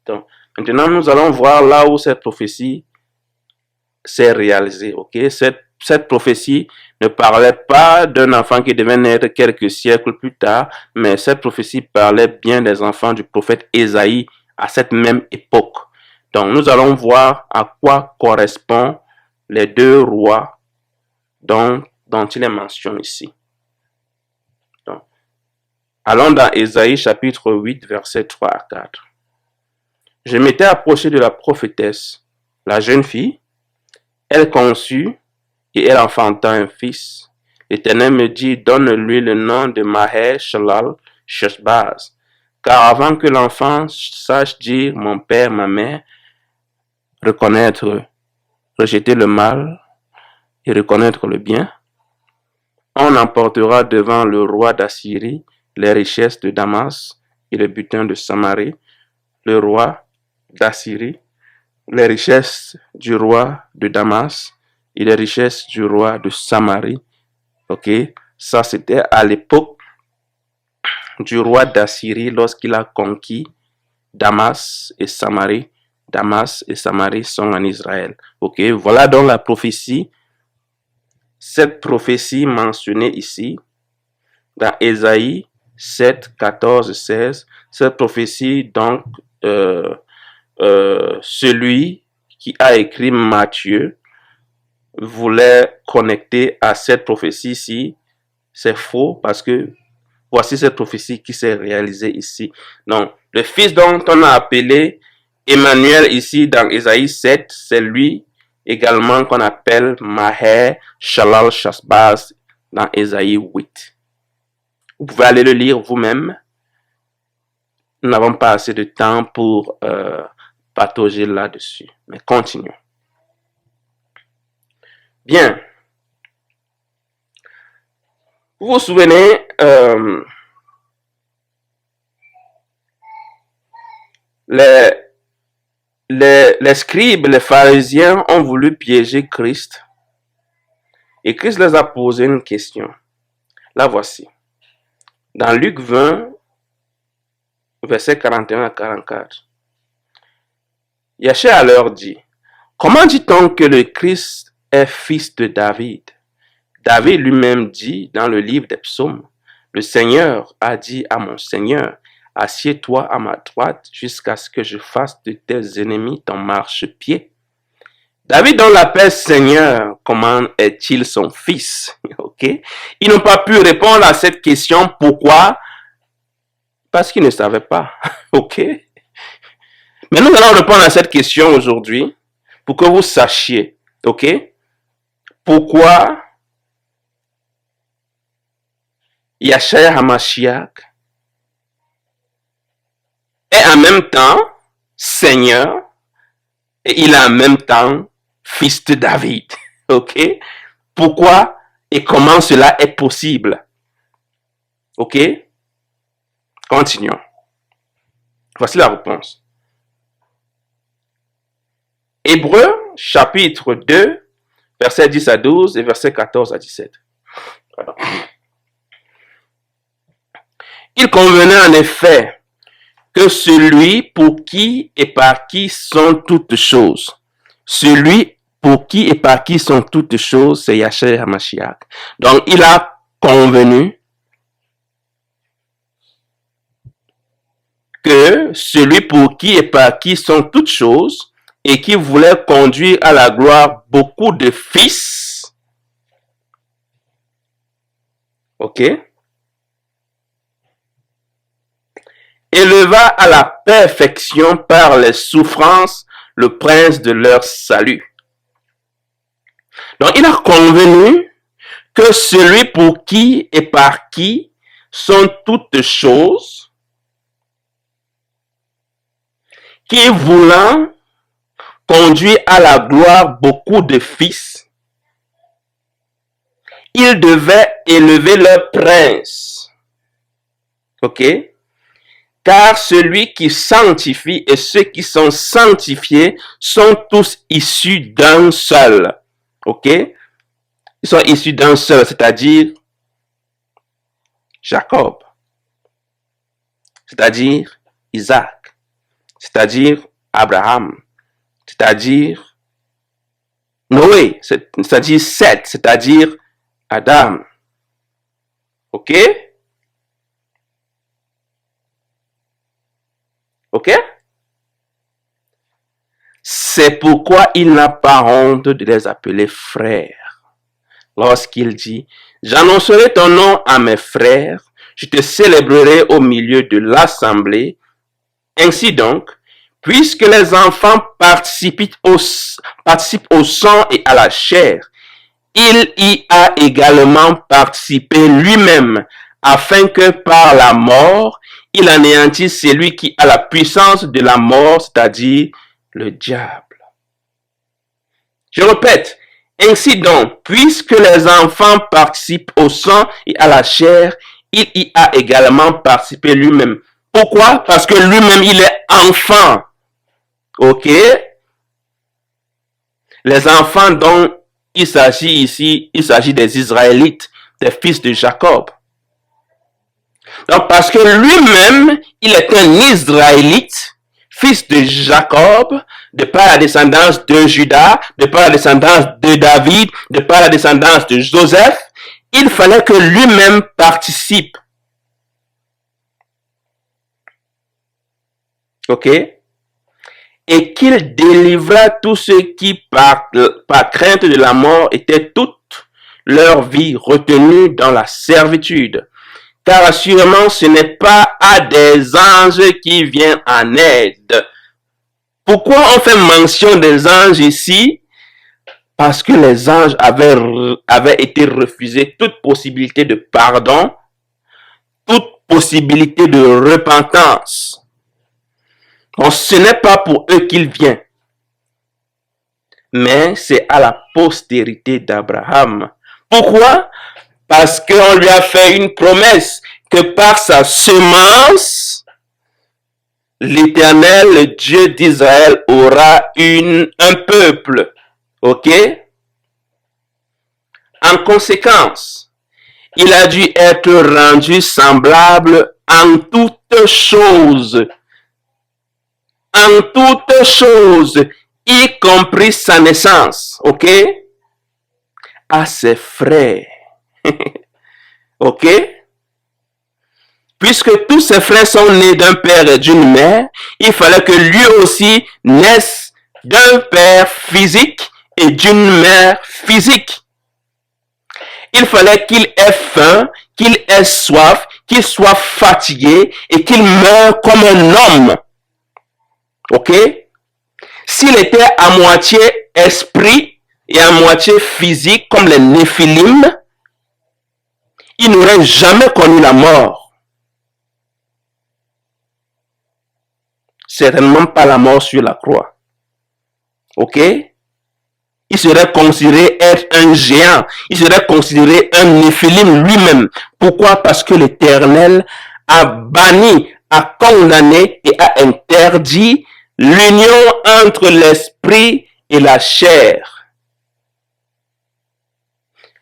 Donc, maintenant, nous allons voir là où cette prophétie s'est réalisée, ok? Cette prophétie ne parlait pas d'un enfant qui devait naître quelques siècles plus tard, mais cette prophétie parlait bien des enfants du prophète Ésaïe à cette même époque. Donc, nous allons voir à quoi correspondent les 2 rois dont il est mention ici. Donc, allons dans Ésaïe chapitre 8, versets 3 à 4. Je m'étais approché de la prophétesse, la jeune fille. Elle conçut et elle enfanta un fils. L'Éternel me dit, donne-lui le nom de Maher Shalal Sheshbaz. Car avant que l'enfant sache dire mon père, ma mère, rejeter le mal et reconnaître le bien, on emportera devant le roi d'Assyrie les richesses de Damas et le butin de Samarie. Le roi d'Assyrie, les richesses du roi de Damas et les richesses du roi de Samarie. Ok, ça c'était à l'époque du roi d'Assyrie lorsqu'il a conquis Damas et Samarie. Damas et Samarie sont en Israël. Ok, voilà donc la prophétie. Cette prophétie mentionnée ici dans Ésaïe 7, 14, 16. Cette prophétie donc celui qui a écrit Matthieu voulait connecter à cette prophétie-ci. C'est faux parce que voici cette prophétie qui s'est réalisée ici. Donc, le fils dont on a appelé Emmanuel ici dans Ésaïe 7, c'est lui également qu'on appelle Maher Shalal Sheshbaz dans Ésaïe 8. Vous pouvez aller le lire vous-même. Nous n'avons pas assez de temps pour patauger là-dessus. Mais continuons. Bien. Vous vous souvenez, les scribes, les pharisiens ont voulu piéger Christ. Et Christ les a posé une question. La voici. Dans Luc 20, versets 41 à 44. Yahshua leur dit, comment dit-on que le Christ est fils de David? David lui-même dit dans le livre des psaumes, le Seigneur a dit à mon Seigneur, assieds-toi à ma droite jusqu'à ce que je fasse de tes ennemis ton marchepied. David, on l'appelle Seigneur, comment est-il son fils? Ok? Ils n'ont pas pu répondre à cette question. Pourquoi? Parce qu'ils ne savaient pas. Ok? Mais nous allons répondre à cette question aujourd'hui pour que vous sachiez. Ok? Pourquoi Yahshua HaMashiach est en même temps Seigneur et il est en même temps fils de David. Ok? Pourquoi et comment cela est possible? Ok? Continuons. Voici la réponse. Hébreux, chapitre 2, versets 10 à 12 et versets 14 à 17. Pardon. Il convenait en effet que celui pour qui et par qui sont toutes choses, celui pour qui et par qui sont toutes choses, c'est Yahshua HaMashiach. Donc, il a convenu que celui pour qui et par qui sont toutes choses et qui voulait conduire à la gloire beaucoup de fils, Ok? Éleva à la perfection par les souffrances le prince de leur salut. Donc, il a convenu que celui pour qui et par qui sont toutes choses, qui voulant conduire à la gloire beaucoup de fils, il devait élever leur prince. Ok? Car celui qui sanctifie et ceux qui sont sanctifiés sont tous issus d'un seul. Ok? Ils sont issus d'un seul, c'est-à-dire Jacob, c'est-à-dire Isaac, c'est-à-dire Abraham, c'est-à-dire Noé, c'est-à-dire Seth, c'est-à-dire Adam. Ok? Ok? C'est pourquoi il n'a pas honte de les appeler frères. Lorsqu'il dit, j'annoncerai ton nom à mes frères, je te célébrerai au milieu de l'assemblée. Ainsi donc, puisque les enfants participent au sang et à la chair, il y a également participé lui-même, afin que par la mort, il anéantisse celui qui a la puissance de la mort, c'est-à-dire le diable. Je répète, ainsi donc, puisque les enfants participent au sang et à la chair, il y a également participé lui-même. Pourquoi? Parce que lui-même, il est enfant. Ok? Les enfants dont il s'agit ici, il s'agit des Israélites, des fils de Jacob. Donc, parce que lui-même, il est un Israélite, fils de Jacob, de par la descendance de Judas, de par la descendance de David, de par la descendance de Joseph, il fallait que lui-même participe. Ok? Et qu'il délivra tous ceux qui, par crainte de la mort, étaient toute leur vie retenus dans la servitude. Car assurément, ce n'est pas à des anges qui viennent en aide. Pourquoi on fait mention des anges ici? Parce que les anges avaient été refusés toute possibilité de pardon, toute possibilité de repentance. Donc, ce n'est pas pour eux qu'il vient, mais c'est à la postérité d'Abraham. Pourquoi? Parce qu'on lui a fait une promesse que par sa semence, l'Éternel, le Dieu d'Israël, aura un peuple. Ok? En conséquence, il a dû être rendu semblable en toutes choses. En toutes choses, y compris sa naissance. Ok? À ses frères. Ok? Puisque tous ses frères sont nés d'un père et d'une mère, il fallait que lui aussi naisse d'un père physique et d'une mère physique. Il fallait qu'il ait faim, qu'il ait soif, qu'il soit fatigué et qu'il meure comme un homme. Ok? S'il était à moitié esprit et à moitié physique comme les Néphilim, il n'aurait jamais connu la mort. Certainement pas la mort sur la croix. Ok? Il serait considéré être un géant. Il serait considéré un Néphilim lui-même. Pourquoi? Parce que l'Éternel a banni, a condamné et a interdit l'union entre l'esprit et la chair.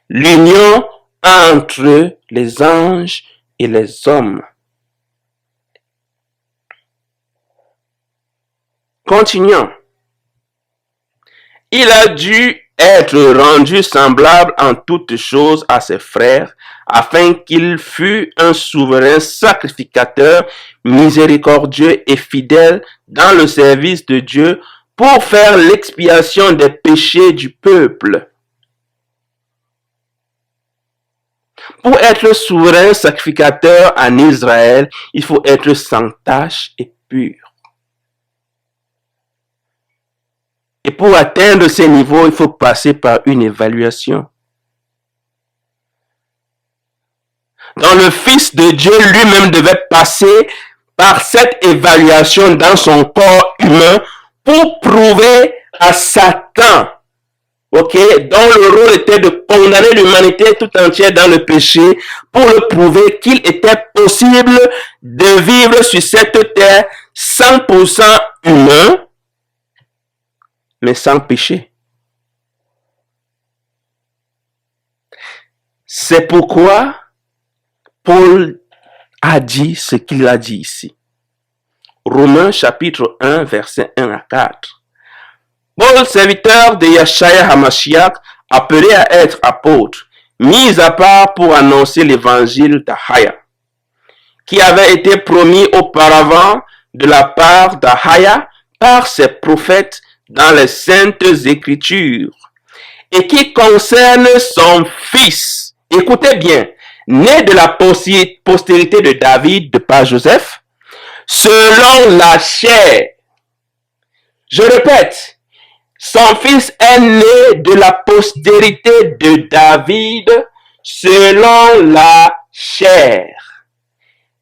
L'union entre les anges et les hommes. Continuons. Il a dû être rendu semblable en toutes choses à ses frères, afin qu'il fût un souverain sacrificateur, miséricordieux et fidèle dans le service de Dieu pour faire l'expiation des péchés du peuple. Pour être souverain sacrificateur en Israël, il faut être sans tache et pur. Et pour atteindre ces niveaux, il faut passer par une évaluation. Donc le Fils de Dieu lui-même devait passer par cette évaluation dans son corps humain pour prouver à Satan, dont le rôle était de condamner l'humanité tout entière dans le péché, pour le prouver qu'il était possible de vivre sur cette terre 100% humain, mais sans péché. C'est pourquoi Paul a dit ce qu'il a dit ici. Romains chapitre 1, versets 1 à 4. Paul, serviteur de Yeshua HaMashiach, appelé à être apôtre, mis à part pour annoncer l'évangile d'Ahaya, qui avait été promis auparavant de la part d'Ahaya par ses prophètes dans les saintes écritures, et qui concerne son fils, écoutez bien, né de la postérité de David de par Joseph, selon la chair. Je répète, son fils est né de la postérité de David selon la chair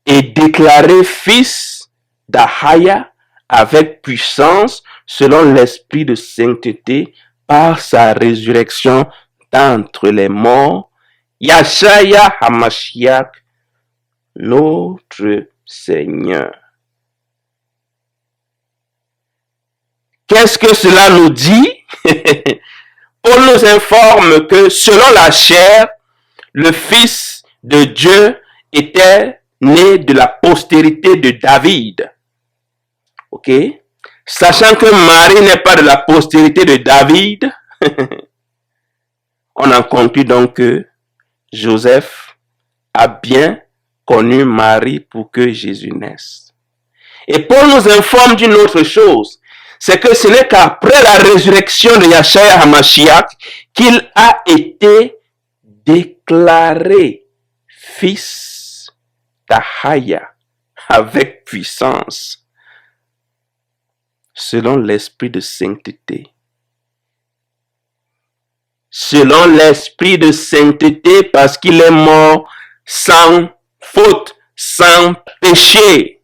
et déclaré fils d'Ahaya avec puissance selon l'esprit de sainteté par sa résurrection d'entre les morts, Yeshua HaMashiach, notre Seigneur. Qu'est-ce que cela nous dit? Paul nous informe que selon la chair, le Fils de Dieu était né de la postérité de David. Sachant que Marie n'est pas de la postérité de David, on en conclut donc que Joseph a bien connu Marie pour que Jésus naisse. Et Paul nous informe d'une autre chose, c'est que ce n'est qu'après la résurrection de Yeshua HaMashiach qu'il a été déclaré fils d'Ahaya avec puissance, selon l'esprit de sainteté. Selon l'esprit de sainteté, parce qu'il est mort sans faute, sans péché.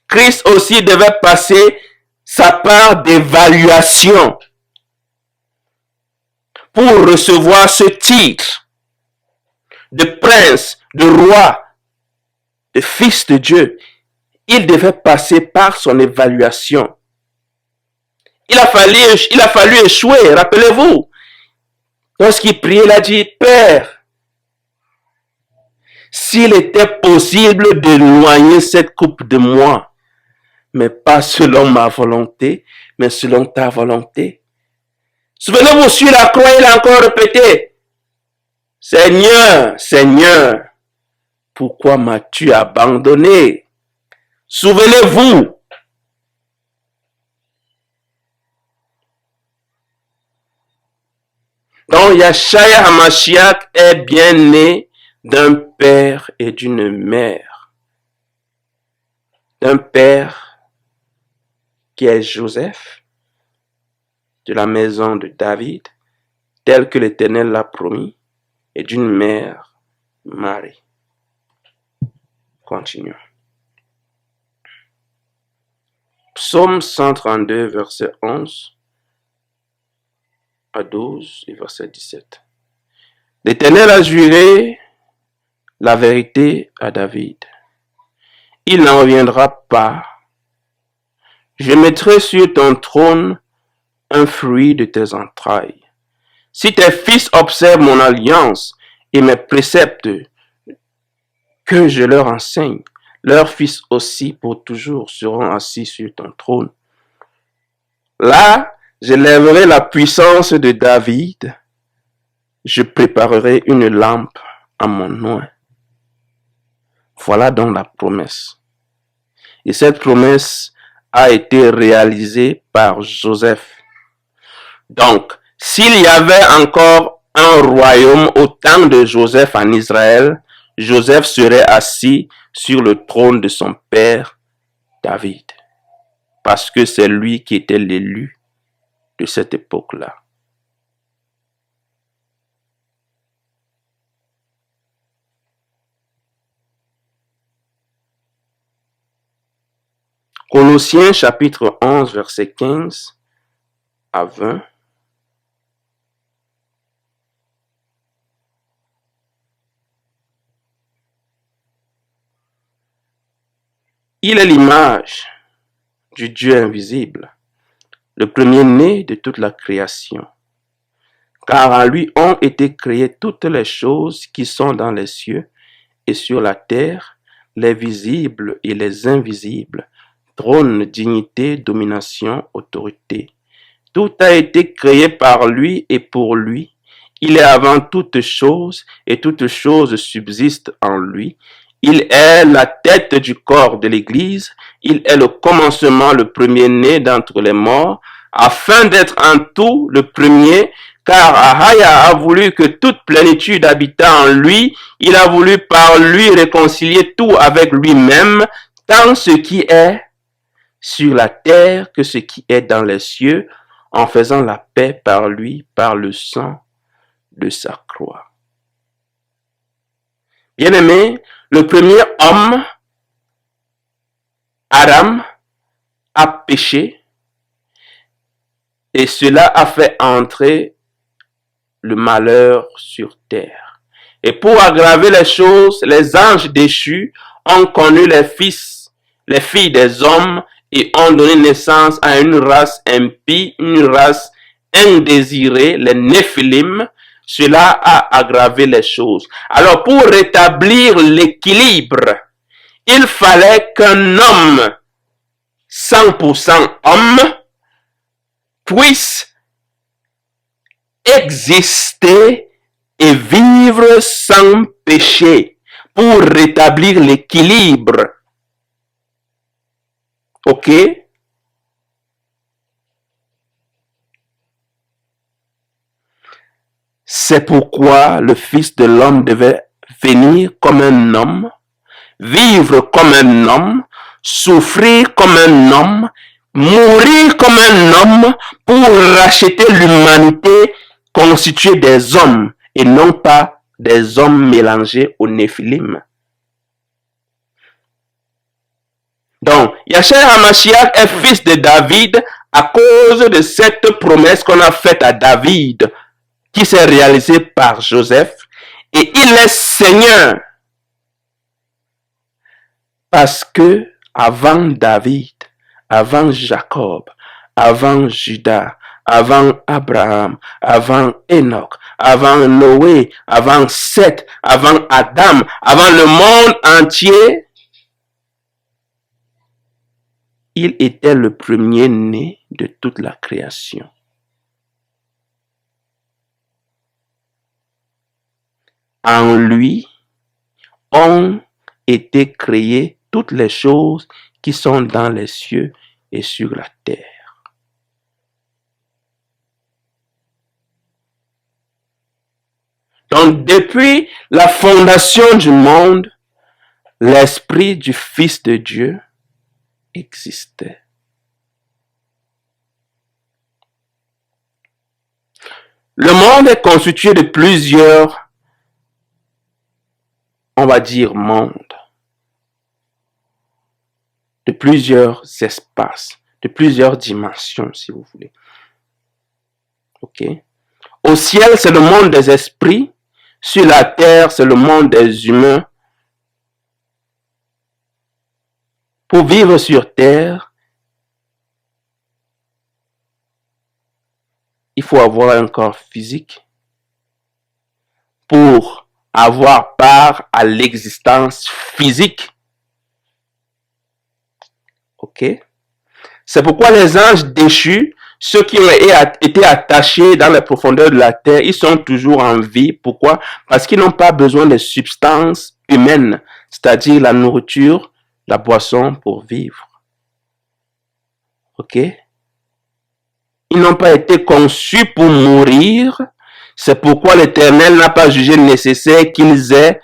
Christ aussi devait passer sa part d'évaluation pour recevoir ce titre de prince, de roi, de fils de Dieu. Il devait passer par son évaluation. Il a fallu échouer, rappelez-vous. Lorsqu'il priait, il a dit, Père, s'il était possible d'éloigner cette coupe de moi, mais pas selon ma volonté, mais selon ta volonté. Souvenez-vous, sur la croix, il a encore répété, Seigneur, Seigneur, pourquoi m'as-tu abandonné? Souvenez-vous. Donc, Yeshua HaMashiach est bien né d'un père et d'une mère. D'un père qui est Joseph, de la maison de David, tel que l'Éternel l'a promis, et d'une mère, Marie. Continuons. Psaume 132, verset 11 à 12 et verset 17. L'Éternel a juré la vérité à David. Il n'en reviendra pas. Je mettrai sur ton trône un fruit de tes entrailles. Si tes fils observent mon alliance et mes préceptes que je leur enseigne, leurs fils aussi pour toujours seront assis sur ton trône. Là, je lèverai la puissance de David. Je préparerai une lampe à mon oint. Voilà donc la promesse. Et cette promesse a été réalisée par Joseph. Donc, S'il y avait encore un royaume au temps de Joseph en Israël, Joseph serait assis sur le trône de son père David, parce que c'est lui qui était l'élu de cette époque-là. Colossiens chapitre 11, verset 15 à 20. Il est l'image du Dieu invisible, le premier-né de toute la création. Car en lui ont été créées toutes les choses qui sont dans les cieux et sur la terre, les visibles et les invisibles, trône, dignité, domination, autorité. Tout a été créé par lui et pour lui. Il est avant toutes choses et toutes choses subsistent en lui. Il est la tête du corps de l'Église. Il est le commencement, le premier-né d'entre les morts, afin d'être en tout le premier, car Ahaya a voulu que toute plénitude habitât en lui. Il a voulu par lui réconcilier tout avec lui-même, tant ce qui est sur la terre que ce qui est dans les cieux, en faisant la paix par lui, par le sang de sa croix. Bien-aimé, le premier homme, Adam, a péché et cela a fait entrer le malheur sur terre. Et pour aggraver les choses, les anges déchus ont connu les filles des hommes et ont donné naissance à une race impie, une race indésirée, les Néphilim. Cela a aggravé les choses. Alors pour rétablir l'équilibre, il fallait qu'un homme 100% homme puisse exister et vivre sans péché pour rétablir l'équilibre. Ok? C'est pourquoi le Fils de l'homme devait venir comme un homme, vivre comme un homme, souffrir comme un homme, mourir comme un homme pour racheter l'humanité constituée des hommes et non pas des hommes mélangés aux Néphilim. Donc, Yahshua HaMashiach est fils de David à cause de cette promesse qu'on a faite à David, qui s'est réalisée par Joseph, et il est Seigneur. Parce que avant David, avant Jacob, avant Judas, avant Abraham, avant Enoch, avant Noé, avant Seth, avant Adam, avant le monde entier, il était le premier-né de toute la création. En lui ont été créées toutes les choses qui sont dans les cieux et sur la terre. Donc, depuis la fondation du monde, l'esprit du Fils de Dieu existait. Le monde est constitué de plusieurs, on va dire, mondes, de plusieurs espaces, de plusieurs dimensions, si vous voulez. Ok? Au ciel, c'est le monde des esprits. Sur la terre, c'est le monde des humains. Pour vivre sur terre, il faut avoir un corps physique. Pour avoir part à l'existence physique. Ok? C'est pourquoi les anges déchus, ceux qui ont été attachés dans les profondeurs de la terre, ils sont toujours en vie. Pourquoi? Parce qu'ils n'ont pas besoin de substances humaines, c'est-à-dire la nourriture, la boisson pour vivre. Ok? Ils n'ont pas été conçus pour mourir. C'est pourquoi l'Éternel n'a pas jugé nécessaire qu'ils aient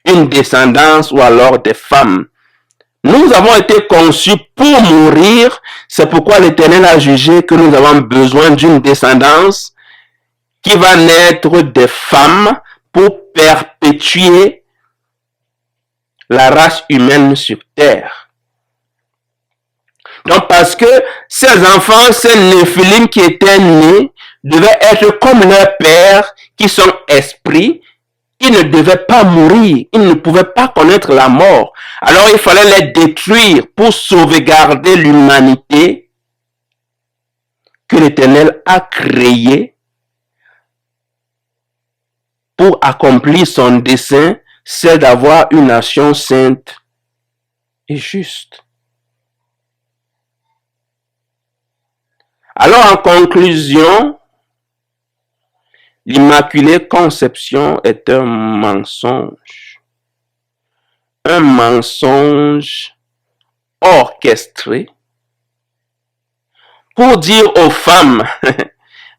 une descendance ou alors des femmes. Nous avons été conçus pour mourir. C'est pourquoi l'Éternel a jugé que nous avons besoin d'une descendance qui va naître des femmes pour perpétuer la race humaine sur terre. Donc parce que ces enfants, ces néphilim qui étaient nés, devaient être comme leurs pères qui sont esprits. Ils ne devaient pas mourir, ils ne pouvaient pas connaître la mort. Alors il fallait les détruire pour sauvegarder l'humanité que l'Éternel a créée pour accomplir son dessein, c'est d'avoir une nation sainte et juste. Alors en conclusion, l'Immaculée Conception est un mensonge. Un mensonge orchestré pour dire aux femmes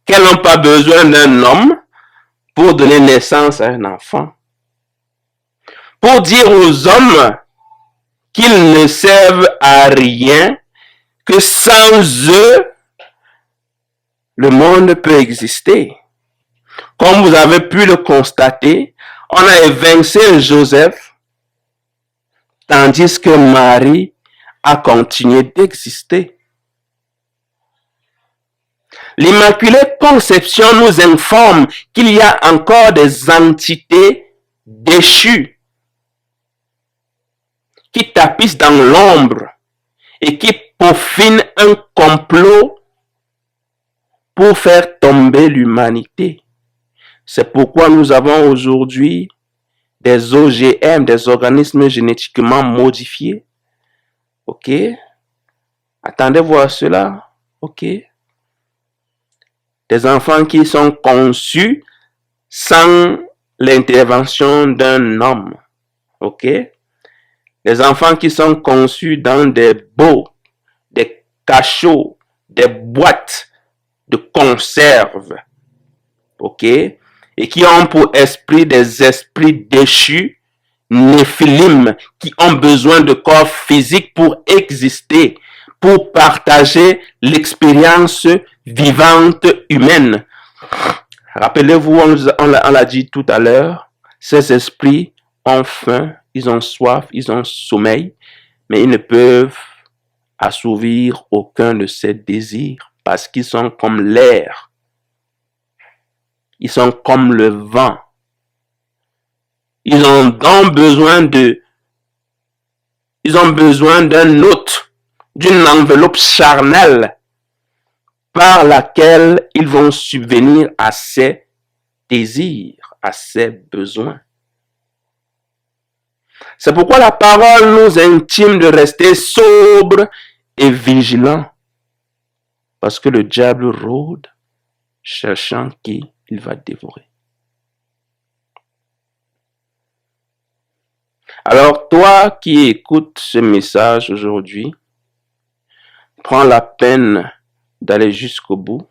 qu'elles n'ont pas besoin d'un homme pour donner naissance à un enfant. Pour dire aux hommes qu'ils ne servent à rien, que sans eux, le monde peut exister. Comme vous avez pu le constater, on a évincé Joseph, tandis que Marie a continué d'exister. L'Immaculée Conception nous informe qu'il y a encore des entités déchues qui tapissent dans l'ombre et qui peaufinent un complot pour faire tomber l'humanité. C'est pourquoi nous avons aujourd'hui des OGM, des organismes génétiquement modifiés. Ok? Attendez voir cela. Ok? Des enfants qui sont conçus sans l'intervention d'un homme. Ok? Des enfants qui sont conçus dans des bots, des cachots, des boîtes de conserve. Ok? Et qui ont pour esprit des esprits déchus, néphilim, qui ont besoin de corps physiques pour exister, pour partager l'expérience vivante humaine. Rappelez-vous, on l'a dit tout à l'heure, ces esprits ont faim, ils ont soif, ils ont sommeil, mais ils ne peuvent assouvir aucun de ces désirs parce qu'ils sont comme l'air. Ils sont comme le vent. Ils ont donc besoin d'un hôte, d'une enveloppe charnelle par laquelle ils vont subvenir à ces désirs, à ces besoins. C'est pourquoi la parole nous intime de rester sobres et vigilants. Parce que le diable rôde, cherchant qui il va dévorer. Alors, toi qui écoutes ce message aujourd'hui, prends la peine d'aller jusqu'au bout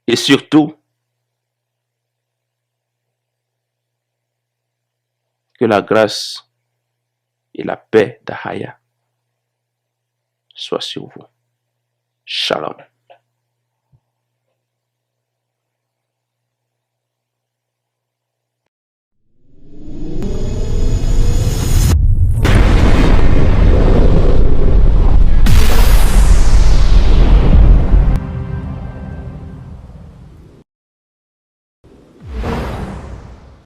et surtout, que la grâce et la paix d'Ahaya soient sur vous. Shalom.